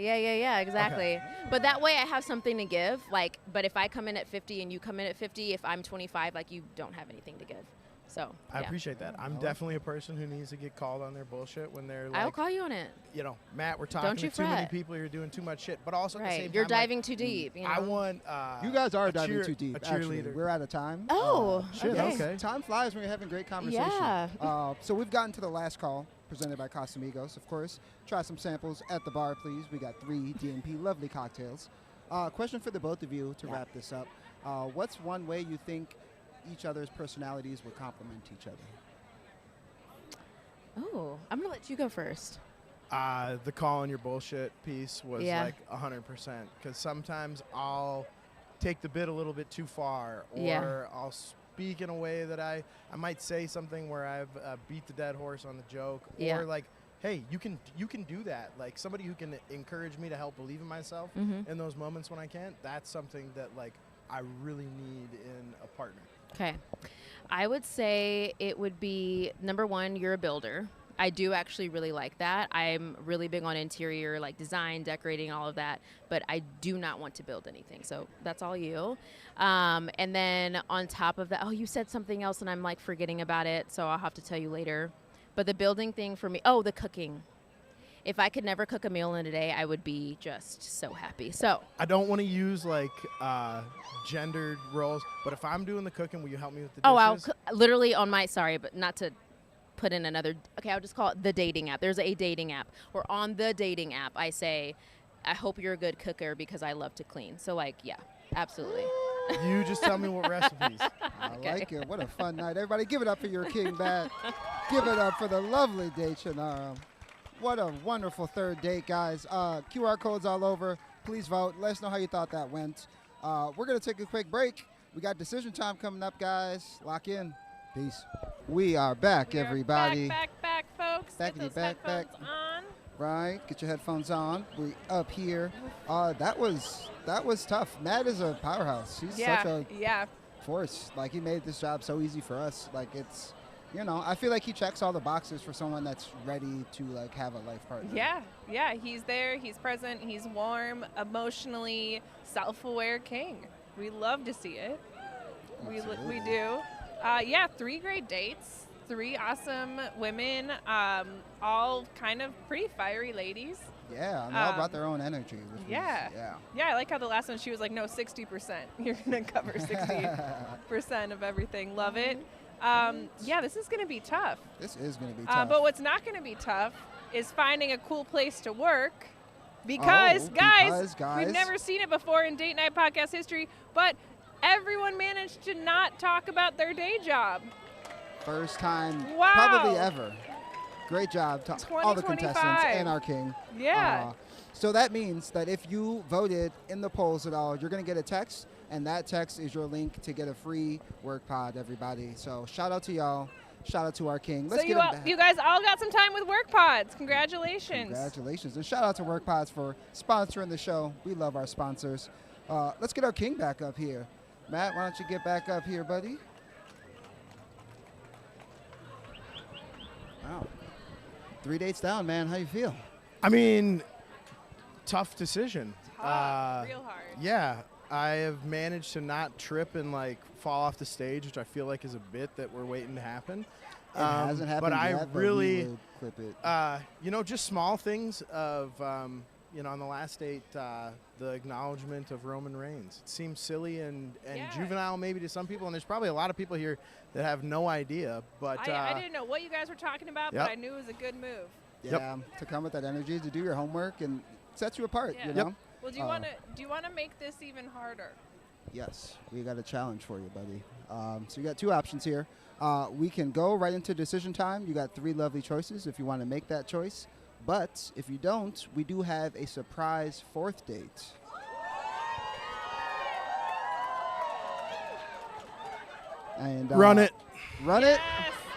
exactly. Okay. But that way I have something to give. Like, but if I come in at 50 and you come in at 50, if I'm 25, like you don't have anything to give. So I appreciate that. I'm definitely a person who needs to get called on their bullshit when they're like, I'll call you on it. You know, Matt, we're talking to too many people. You're doing too much shit. But also at the same time, you're diving too deep. You know? I want you guys are diving too deep. Actually, we're out of time. Oh, shit. Okay. Time flies when you're having great conversation. Yeah. So we've gotten to the last call presented by Casamigos, of course. Try some samples at the bar, please. We got 3 DNP lovely cocktails. Question for the both of you to wrap this up. What's one way you think each other's personalities would complement each other? Oh, I'm going to let you go first. The call on your bullshit piece was like 100%. Because sometimes I'll take the bit a little bit too far. Or I'll speak in a way that I might say something where I've beat the dead horse on the joke. Or like, hey, you can do that. Like somebody who can encourage me to help believe in myself in those moments when I can't. That's something that like I really need in a partner. Okay. I would say it would be, number one, you're a builder. I do actually really like that. I'm really big on interior, like design, decorating, all of that, but I do not want to build anything. So that's all you. And then on top of that, you said something else and I'm like forgetting about it, so I'll have to tell you later. But the building thing for me, the cooking. If I could never cook a meal in a day, I would be just so happy. So I don't want to use like gendered roles, but if I'm doing the cooking, will you help me with the dishes? I'll literally on my, sorry, but not to put in another, okay, I'll just call it the dating app. There's a dating app. Or on the dating app, I say, I hope you're a good cooker because I love to clean. So like, yeah, absolutely. You just tell me what recipes. I like it. What a fun night. Everybody give it up for your king, Matt. Give it up for the lovely date, Shannara. What a wonderful third date, guys. QR codes all over. Please vote. Let us know how you thought that went. We're going to take a quick break. We got decision time coming up, guys. Lock in. Peace. We are back, everybody. Back, folks. Back, Get those back. headphones on. Right. Get your headphones on. We up here. That was tough. Matt is a powerhouse. He's such a force. Like, he made this job so easy for us. Like, it's, I feel like he checks all the boxes for someone that's ready to, like, have a life partner. Yeah. He's there. He's present. He's warm, emotionally self-aware king. We love to see it. We do. 3 great dates. 3 awesome women, all kind of pretty fiery ladies. Yeah, and they all brought their own energy. Yeah, I like how the last one she was like, no, 60%. You're going to cover 60% of everything. Love it. This is going to be tough. This is going to be tough. But what's not going to be tough is finding a cool place to work because, guys, we've never seen it before in Date Night Podcast history, but everyone managed to not talk about their day job. First time probably ever. Great job to all the contestants and our king. Yeah. So that means that if you voted in the polls at all, you're going to get a text, and that text is your link to get a free work pod, everybody. So shout out to y'all. Shout out to our king. Let's get him back. You guys all got some time with work pods. Congratulations. Congratulations. And shout out to Work Pods for sponsoring the show. We love our sponsors. Let's get our king back up here. Matt, why don't you get back up here, buddy? Wow. 3 dates down, man. How you feel? I mean, tough decision. Real hard. Yeah, I have managed to not trip and like fall off the stage, which I feel like is a bit that we're waiting to happen. It hasn't happened but yet, I but really, we will clip it. just small things of, on the last date, the acknowledgement of Roman Reigns. It seems silly and juvenile maybe to some people, and there's probably a lot of people here that have no idea. But I didn't know what you guys were talking about, but I knew it was a good move. Yeah, to come with that energy, to do your homework, and sets you apart, you know? Well, do you want to make this even harder? Yes, we got a challenge for you, buddy. So you got 2 options here. We can go right into decision time. You got 3 lovely choices if you want to make that choice. But if you don't, we do have a surprise 4th date. And run it. Run it?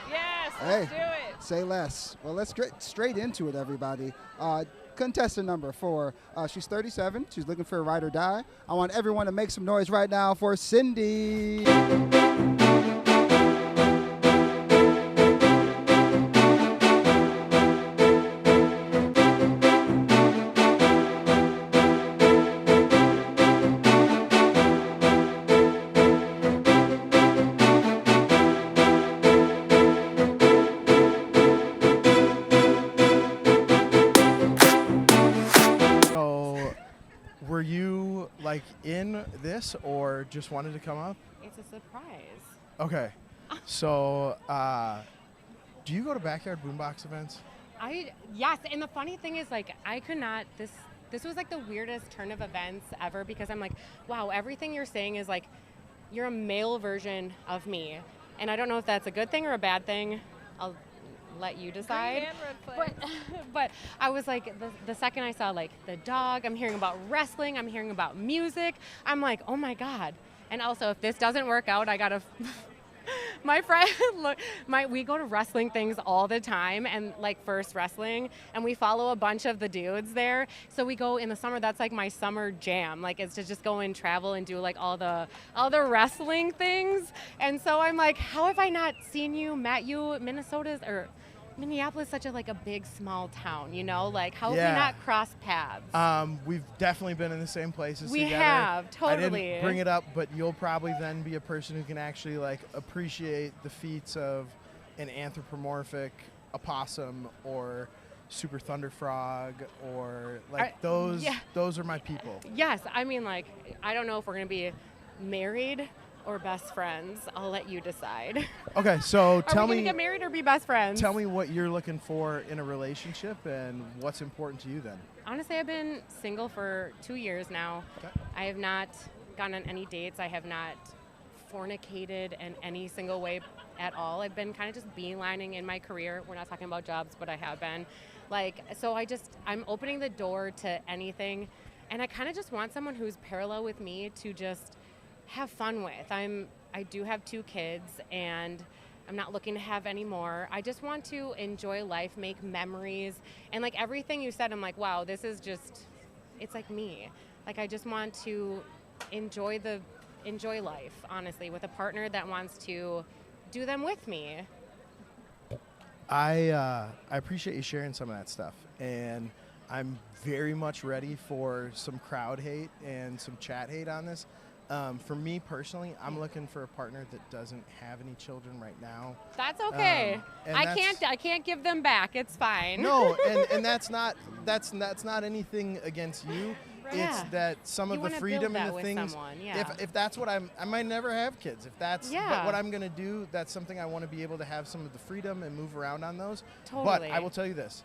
Yes, hey, let's do it. Say less. Well, let's get straight into it, everybody. Contestant number 4. She's 37. She's looking for a ride or die. I want everyone to make some noise right now for Cindy. Were you like in this or just wanted to come up? It's a surprise. Okay. So, do you go to backyard boombox events? Yes, and the funny thing is, like, I could not. This was like the weirdest turn of events ever because I'm like, wow, everything you're saying is like, you're a male version of me, and I don't know if that's a good thing or a bad thing. I'll let you decide. But I was like, the second I saw like the dog, I'm hearing about wrestling, I'm hearing about music. I'm like, oh my God. And also, if this doesn't work out, I gotta. My friend, we go to wrestling things all the time, and like First Wrestling, and we follow a bunch of the dudes there. So we go in the summer. That's like my summer jam. Like, it's to just go and travel and do like all the wrestling things. And so I'm like, how have I not seen you, met you? Minneapolis is such a big small town, you know? Like, how have we not crossed paths? We've definitely been in the same places we together. have, totally. I didn't bring it up, but you'll probably then be a person who can actually like appreciate the feats of an anthropomorphic opossum or super thunder frog or like those are my people. Yes, I mean, like, I don't know if we're gonna be married or best friends. I'll let you decide. Okay, so tell Are we me, gonna get married or be best friends? Tell me what you're looking for in a relationship and what's important to you then. Honestly, I've been single for 2 years now. Okay. I have not gone on any dates. I have not fornicated in any single way at all. I've been kind of just beelining in my career. We're not talking about jobs, but I have been. Like, so I'm opening the door to anything, and I kind of just want someone who's parallel with me to just have fun with. I do have 2 kids, and I'm not looking to have any more. I just want to enjoy life, make memories, and like everything you said, I'm like, wow, this is just, it's like me. Like, I just want to enjoy life, honestly, with a partner that wants to do them with me. I appreciate you sharing some of that stuff, and I'm very much ready for some crowd hate and some chat hate on this. For me personally, I'm looking for a partner that doesn't have any children right now. That's okay. I can't give them back. It's fine. No, and that's not anything against you. Right. It's that some You of the wanna freedom build that and the with things. someone, yeah. If that's what I might never have kids. If that's Yeah. what I'm gonna do, that's something I want to be able to have some of the freedom and move around on those. Totally. But I will tell you this.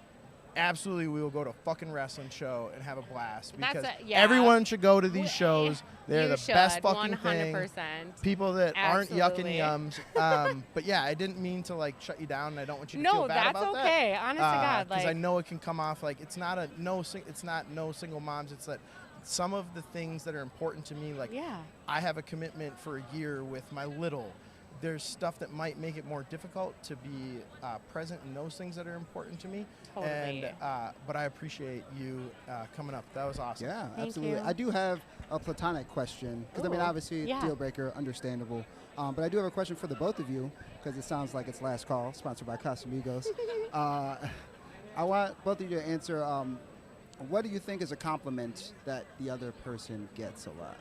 Absolutely, we will go to a fucking wrestling show and have a blast because everyone should go to these shows. They're the best fucking 100%. thing. People that aren't Absolutely. yucking yums. But yeah, I didn't mean to like shut you down, and I don't want you to feel bad about that. No, that's okay. Honest to God, because I like, know it can come off like it's not no single moms. It's that some of the things that are important to me, like I have a commitment for a year with my little. There's stuff that might make it more difficult to be present in those things that are important to me. Totally. And but I appreciate you coming up. That was awesome. Yeah, Thank absolutely. you. I do have a platonic question because I mean, Ooh. obviously, Yeah. deal breaker, understandable. But I do have a question for the both of you because it sounds like it's last call, sponsored by Casamigos. I want both of you to answer. What do you think is a compliment that the other person gets a lot?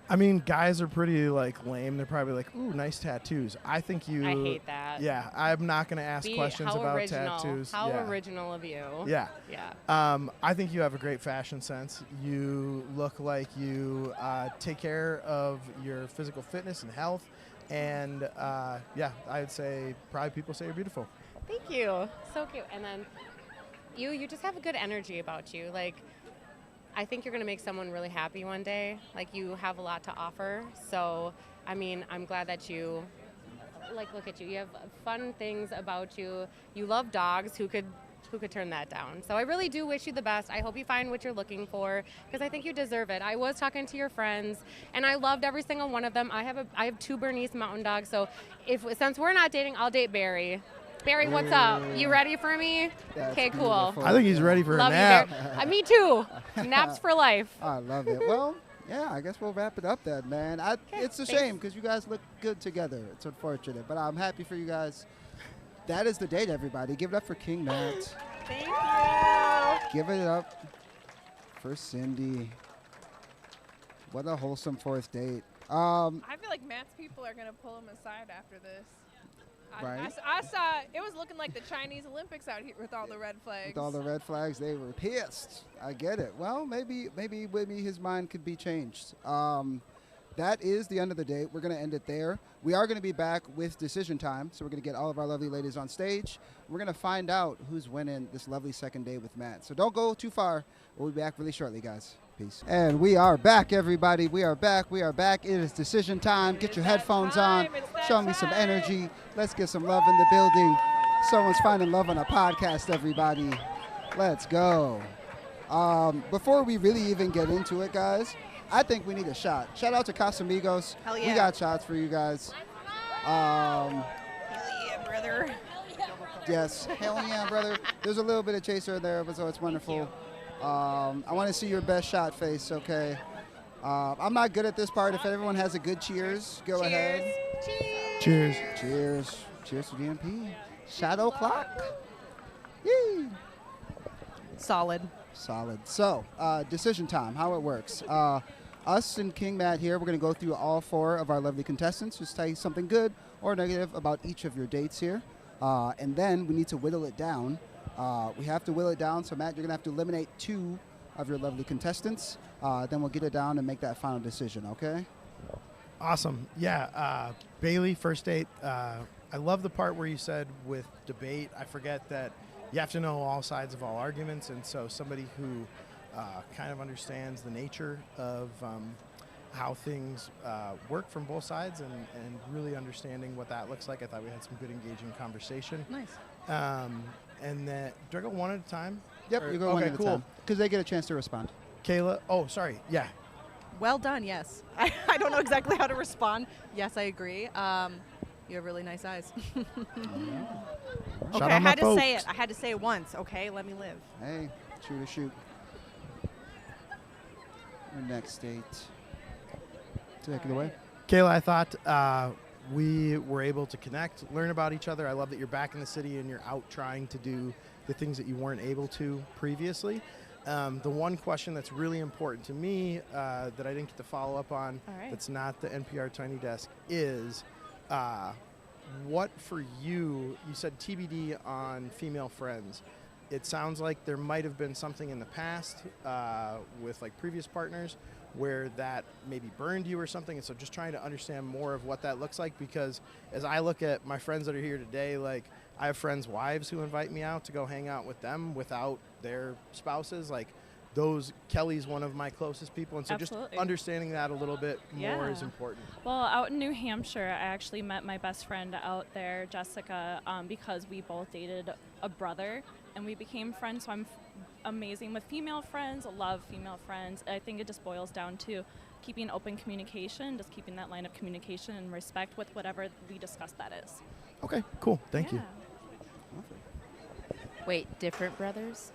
I mean, guys are pretty like lame. They're probably like, "Ooh, nice tattoos." I think you. I hate that. Yeah, I'm not gonna ask questions how about original. tattoos. How yeah. original of you. Yeah. Yeah. I think you have a great fashion sense. You look like you take care of your physical fitness and health. And yeah, I'd say probably people say you're beautiful. Thank you. So cute. And then you just have a good energy about you. Like, I think you're going to make someone really happy one day. Like, you have a lot to offer. So, I mean, I'm glad that you, like, look at you. You have fun things about you. You love dogs. Who could turn that down? So I really do wish you the best. I hope you find what you're looking for because I think you deserve it. I was talking to your friends, and I loved every single one of them. I have 2 Bernese Mountain Dogs. So since we're not dating, I'll date Barry. Barry, what's up? You ready for me? That's Okay, cool. beautiful. I think he's ready for Love a nap. you, Barry. Me too. Naps for life. I love it. Well, yeah, I guess we'll wrap it up then, man. It's a shame because you guys look good together. It's unfortunate, but I'm happy for you guys. That is the date, everybody. Give it up for King Matt. Thank you. Give it up for Cindy. What a wholesome 4th date. I feel like Matt's people are going to pull him aside after this. Right. I saw it was looking like the Chinese Olympics out here with all the red flags. With all the red flags, they were pissed. I get it. Well, maybe his mind could be changed. That is the end of the date. We're going to end it there. We are going to be back with decision time, so we're going to get all of our lovely ladies on stage. We're going to find out who's winning this lovely second date with Matt. So don't go too far. We'll be back really shortly, guys. Peace. And we are back, everybody. We are back. It is decision time. Get your headphones on. Show me some energy. Let's get some love in the building. Someone's finding love on a podcast, everybody. Let's go. Before we really even get into it, guys, I think we need a shot. Shout out to Casamigos. Hell yeah. We got shots for you guys. Hell yeah, brother. Yes, hell yeah, brother. There's a little bit of chaser there, but so it's wonderful. I want to see your best shot face, okay? I'm not good at this part. If everyone has a good cheers, go ahead. Cheers. Cheers. Cheers to DMP. Shadow clock. Yee. Solid. So, decision time, how it works. Us and King Matt here, we're going to go through all 4 of our lovely contestants, just tell you something good or negative about each of your dates here. And then we need to whittle it down. We have to whittle it down, so Matt, you're going to have to eliminate 2 of your lovely contestants. Then we'll get it down and make that final decision, okay? Awesome. Yeah. Bailey, first date. I love the part where you said with debate. I forget that you have to know all sides of all arguments, and so somebody who kind of understands the nature of how things work from both sides and really understanding what that looks like. I thought we had some good engaging conversation. Nice. And then, do I go one at a time? Yep, you go one at a cool. time. Because they get a chance to respond. Kayla, oh, sorry, yeah. Well done, yes. I don't know exactly how to respond. Yes, I agree. You have really nice eyes. Okay, I had to say it. I had to say it once. Okay, let me live. Hey, shoot or shoot. Your next date. Take it away. Kayla, I thought we were able to connect, learn about each other. I love that you're back in the city and you're out trying to do the things that you weren't able to previously. The one question that's really important to me that I didn't get to follow up on, that's not the NPR Tiny Desk, is what for you said TBD on female friends. It sounds like there might have been something in the past with like previous partners where that maybe burned you or something, and so just trying to understand more of what that looks like, because as I look at my friends that are here today, like I have friends' wives who invite me out to go hang out with them without their spouses. Like those, Kelly's one of my closest people, and so Absolutely. just understanding that a little bit more is important. Well, out in New Hampshire, I actually met my best friend out there, Jessica, because we both dated a brother, and we became friends. So I'm amazing with female friends, love female friends. I think it just boils down to keeping open communication, just keeping that line of communication and respect with whatever we discuss that is. Okay, cool. Thank you. Wait, different brothers?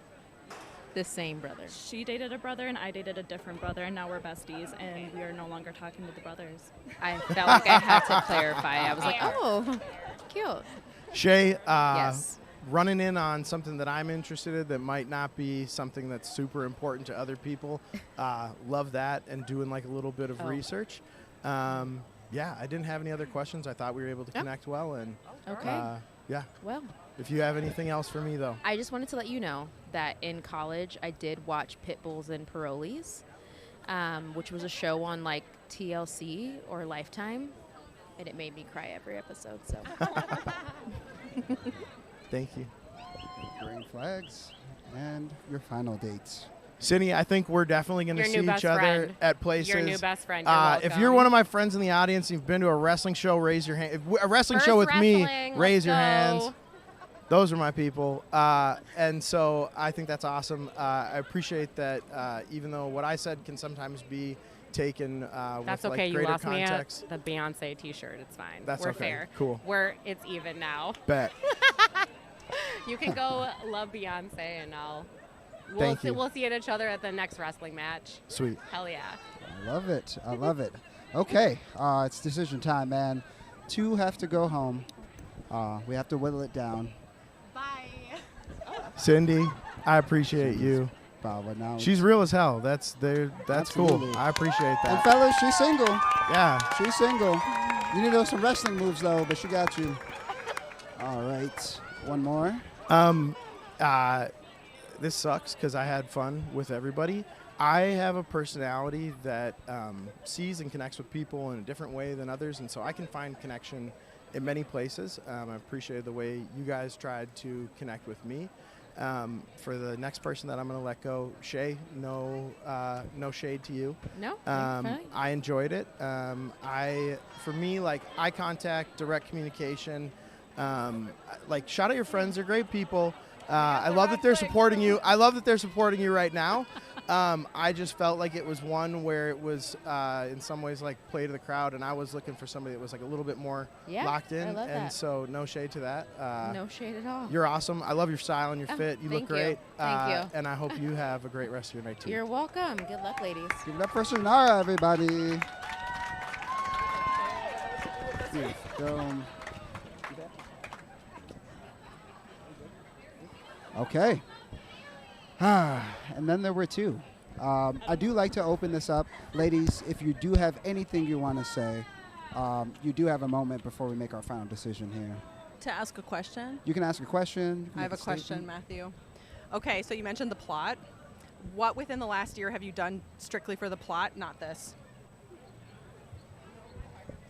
The same brother? She dated a brother and I dated a different brother, and now we're besties and we are no longer talking to the brothers. I felt like I had to clarify. I was like, oh, cute. Shay, Yes. running in on something that I'm interested in that might not be something that's super important to other people. Love that, and doing like a little bit of research. Yeah, I didn't have any other questions. I thought we were able to connect well, and yeah. Well, if you have anything else for me, though. I just wanted to let you know that in college I did watch Pitbulls and Parolees, which was a show on like TLC or Lifetime, and it made me cry every episode. So. Thank you. Green flags and your final dates. Cindy, I think we're definitely going to see each other at places. Your new best friend. If you're one of my friends in the audience and you've been to a wrestling show, raise your hand. A wrestling show with me, raise your hands. Those are my people. And so I think that's awesome. I appreciate that even though what I said can sometimes be taken that's with okay. like greater You lost context. me at the Beyonce t-shirt. It's fine. That's We're okay. fair. Cool. It's even now. Bet. You can go love Beyonce, and we'll see each other at the next wrestling match. Sweet. Hell yeah. I love it. I love it. Okay, it's decision time, man. 2 have to go home. We have to whittle it down. Bye. Cindy, I appreciate you. Now She's real as hell. That's Absolutely. cool. I appreciate that. And fellas, she's single. Yeah. She's single. You need to know some wrestling moves, though, but she got you. All right. One more. This sucks because I had fun with everybody. I have a personality that sees and connects with people in a different way than others, and so I can find connection in many places. I appreciate the way you guys tried to connect with me. For the next person that I'm going to let go, Shay, no shade to you. No, I enjoyed it. For me, like eye contact, direct communication, like shout out your friends. They're great people. I love that they're supporting you. I love that they're supporting you right now. I just felt like it was one where it was in some ways like play to the crowd, and I was looking for somebody that was like a little bit more locked in. I love and that. so no shade to that. No shade at all. You're awesome. I love your style and your fit. You look great. Thank you. And I hope you have a great rest of your night too. You're welcome. Good luck, ladies. Give it up for Sonara, everybody. Okay. And then there were 2. I do like to open this up. Ladies, if you do have anything you want to say, you do have a moment before we make our final decision here. To ask a question? You can ask a question. I have a question, Matthew. Okay, so you mentioned the plot. What within the last year have you done strictly for the plot, not this?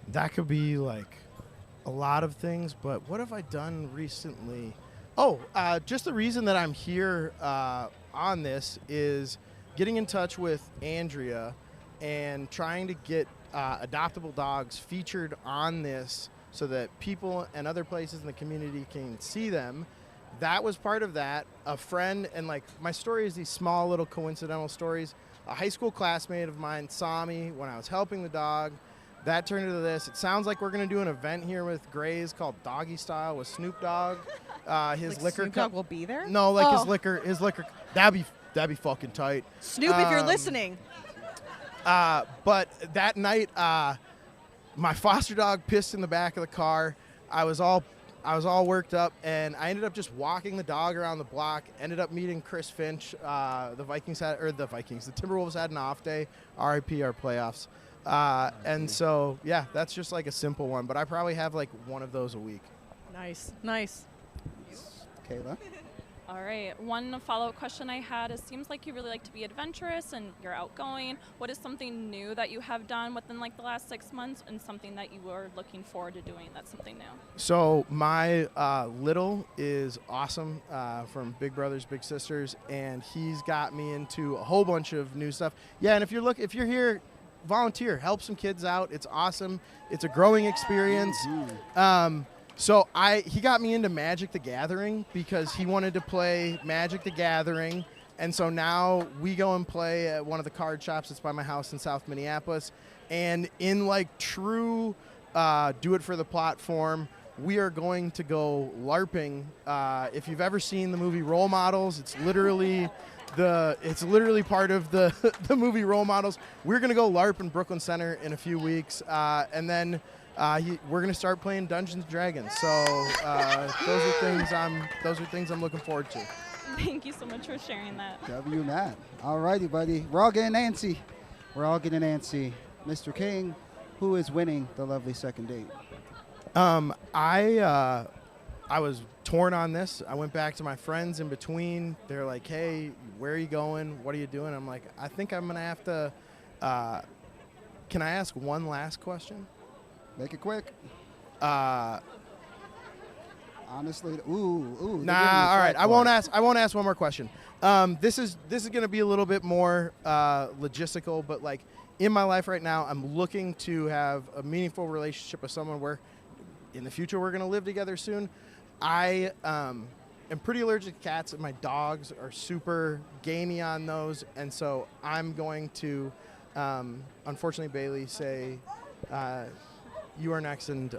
That could be like a lot of things, but what have I done recently? Oh, just the reason that I'm here on this is getting in touch with Andrea and trying to get adoptable dogs featured on this so that people and other places in the community can see them. That was part of that. A friend, and like my story is these small little coincidental stories. A high school classmate of mine saw me when I was helping the dog. That turned into this. It sounds like we're going to do an event here with Gray's called Doggy Style with Snoop Dogg. His Like liquor Snoop Dogg will be there? No, like Oh. his liquor. That'd be fucking tight. Snoop, if you're listening. But that night, my foster dog pissed in the back of the car. I was all worked up, and I ended up just walking the dog around the block. Ended up meeting Chris Finch. The Timberwolves had an off day. RIP our playoffs. And so, yeah, that's just like a simple one. But I probably have like one of those a week. Nice, nice. Kayla? All right. One follow-up question I had is, seems like you really like to be adventurous and you're outgoing. What is something new that you have done within like the last 6 months, and something that you were looking forward to doing that's something new? So my little is awesome from Big Brothers Big Sisters, and he's got me into a whole bunch of new stuff. Yeah, and if you're here, volunteer, help some kids out. It's awesome. It's a growing experience. So he got me into Magic the Gathering because he wanted to play Magic the Gathering. And so now we go and play at one of the card shops that's by my house in South Minneapolis. And in like true do it for the plot form, we are going to go LARPing. If you've ever seen the movie Role Models, it's literally part of the movie Role Models. We're going to go LARP in Brooklyn Center in a few weeks. And then we're gonna start playing Dungeons and Dragons, so those are things I'm looking forward to. Thank you so much for sharing that. W Matt. All righty, buddy. We're all getting antsy. Mr. King, who is winning the lovely second date? I was torn on this. I went back to my friends in between. They're like, "Hey, where are you going? What are you doing?" I'm like, "I think I'm gonna have to." Can I ask one last question? Make it quick. Honestly, Nah, all right. I won't ask one more question. This is going to be a little bit more logistical, but like in my life right now, I'm looking to have a meaningful relationship with someone where in the future we're going to live together soon. I am pretty allergic to cats, and my dogs are super gamey on those, and so I'm going to, unfortunately, Bailey, say you are next, and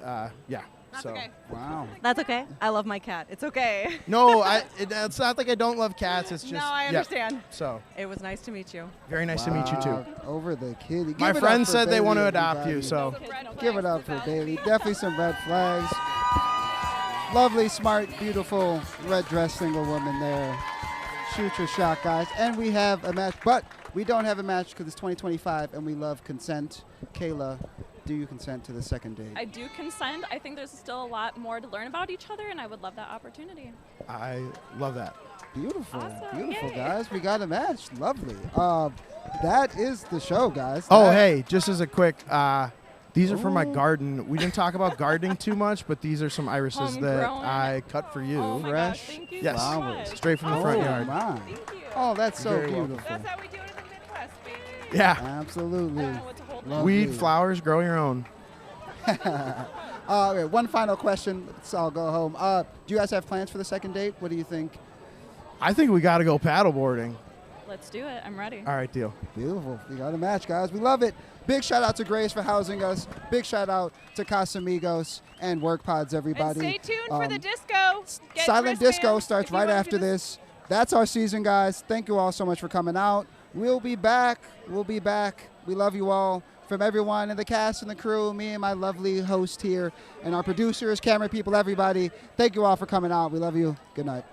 yeah. That's so. okay. Wow. That's okay. I love my cat. It's okay. No, it's not like I don't love cats. It's just. No, I understand. Yeah, so. It was nice to meet you. Very nice to meet you too. Over the kitty. My friends said they want to adopt you, so. Give it up for Bailey. Definitely some red flags. Lovely, smart, beautiful, red dress single woman there. Shoot your shot, guys. And we have a match, but we don't have a match because it's 2025 and we love consent. Kayla, do you consent to the second date? I do consent. I think there's still a lot more to learn about each other, and I would love that opportunity. I love that. Beautiful. Awesome. Beautiful, Yay. guys. We got a match. Lovely. That is the show, guys. Oh, That- hey, just as a quick, these are for my garden. We didn't talk about gardening too much, but these are some irises that Homegrown. I cut for you. Oh my Fresh gosh, thank you Yes. so flowers. much. Straight from the Oh, front yard. my. Thank you. Oh, that's so Very welcome. beautiful. That's how we do it in the Midwest, baby. Yeah. Absolutely. I don't know what to hold Lovely. Weed, flowers, grow your own. Okay, one final question. Let's all go home. Do you guys have plans for the second date? What do you think? I think we got to go paddleboarding. Let's do it. I'm ready. All right, deal. Beautiful. We got a match, guys. We love it. Big shout out to Grace for housing us. Big shout out to Casamigos and Work Pods, everybody. And stay tuned for the disco. Get Silent wristbands Disco starts if you right wanna after do this. That's our season, guys. Thank you all so much for coming out. We'll be back. We love you all. From everyone in the cast and the crew, me and my lovely host here, and our producers, camera people, everybody. Thank you all for coming out. We love you. Good night.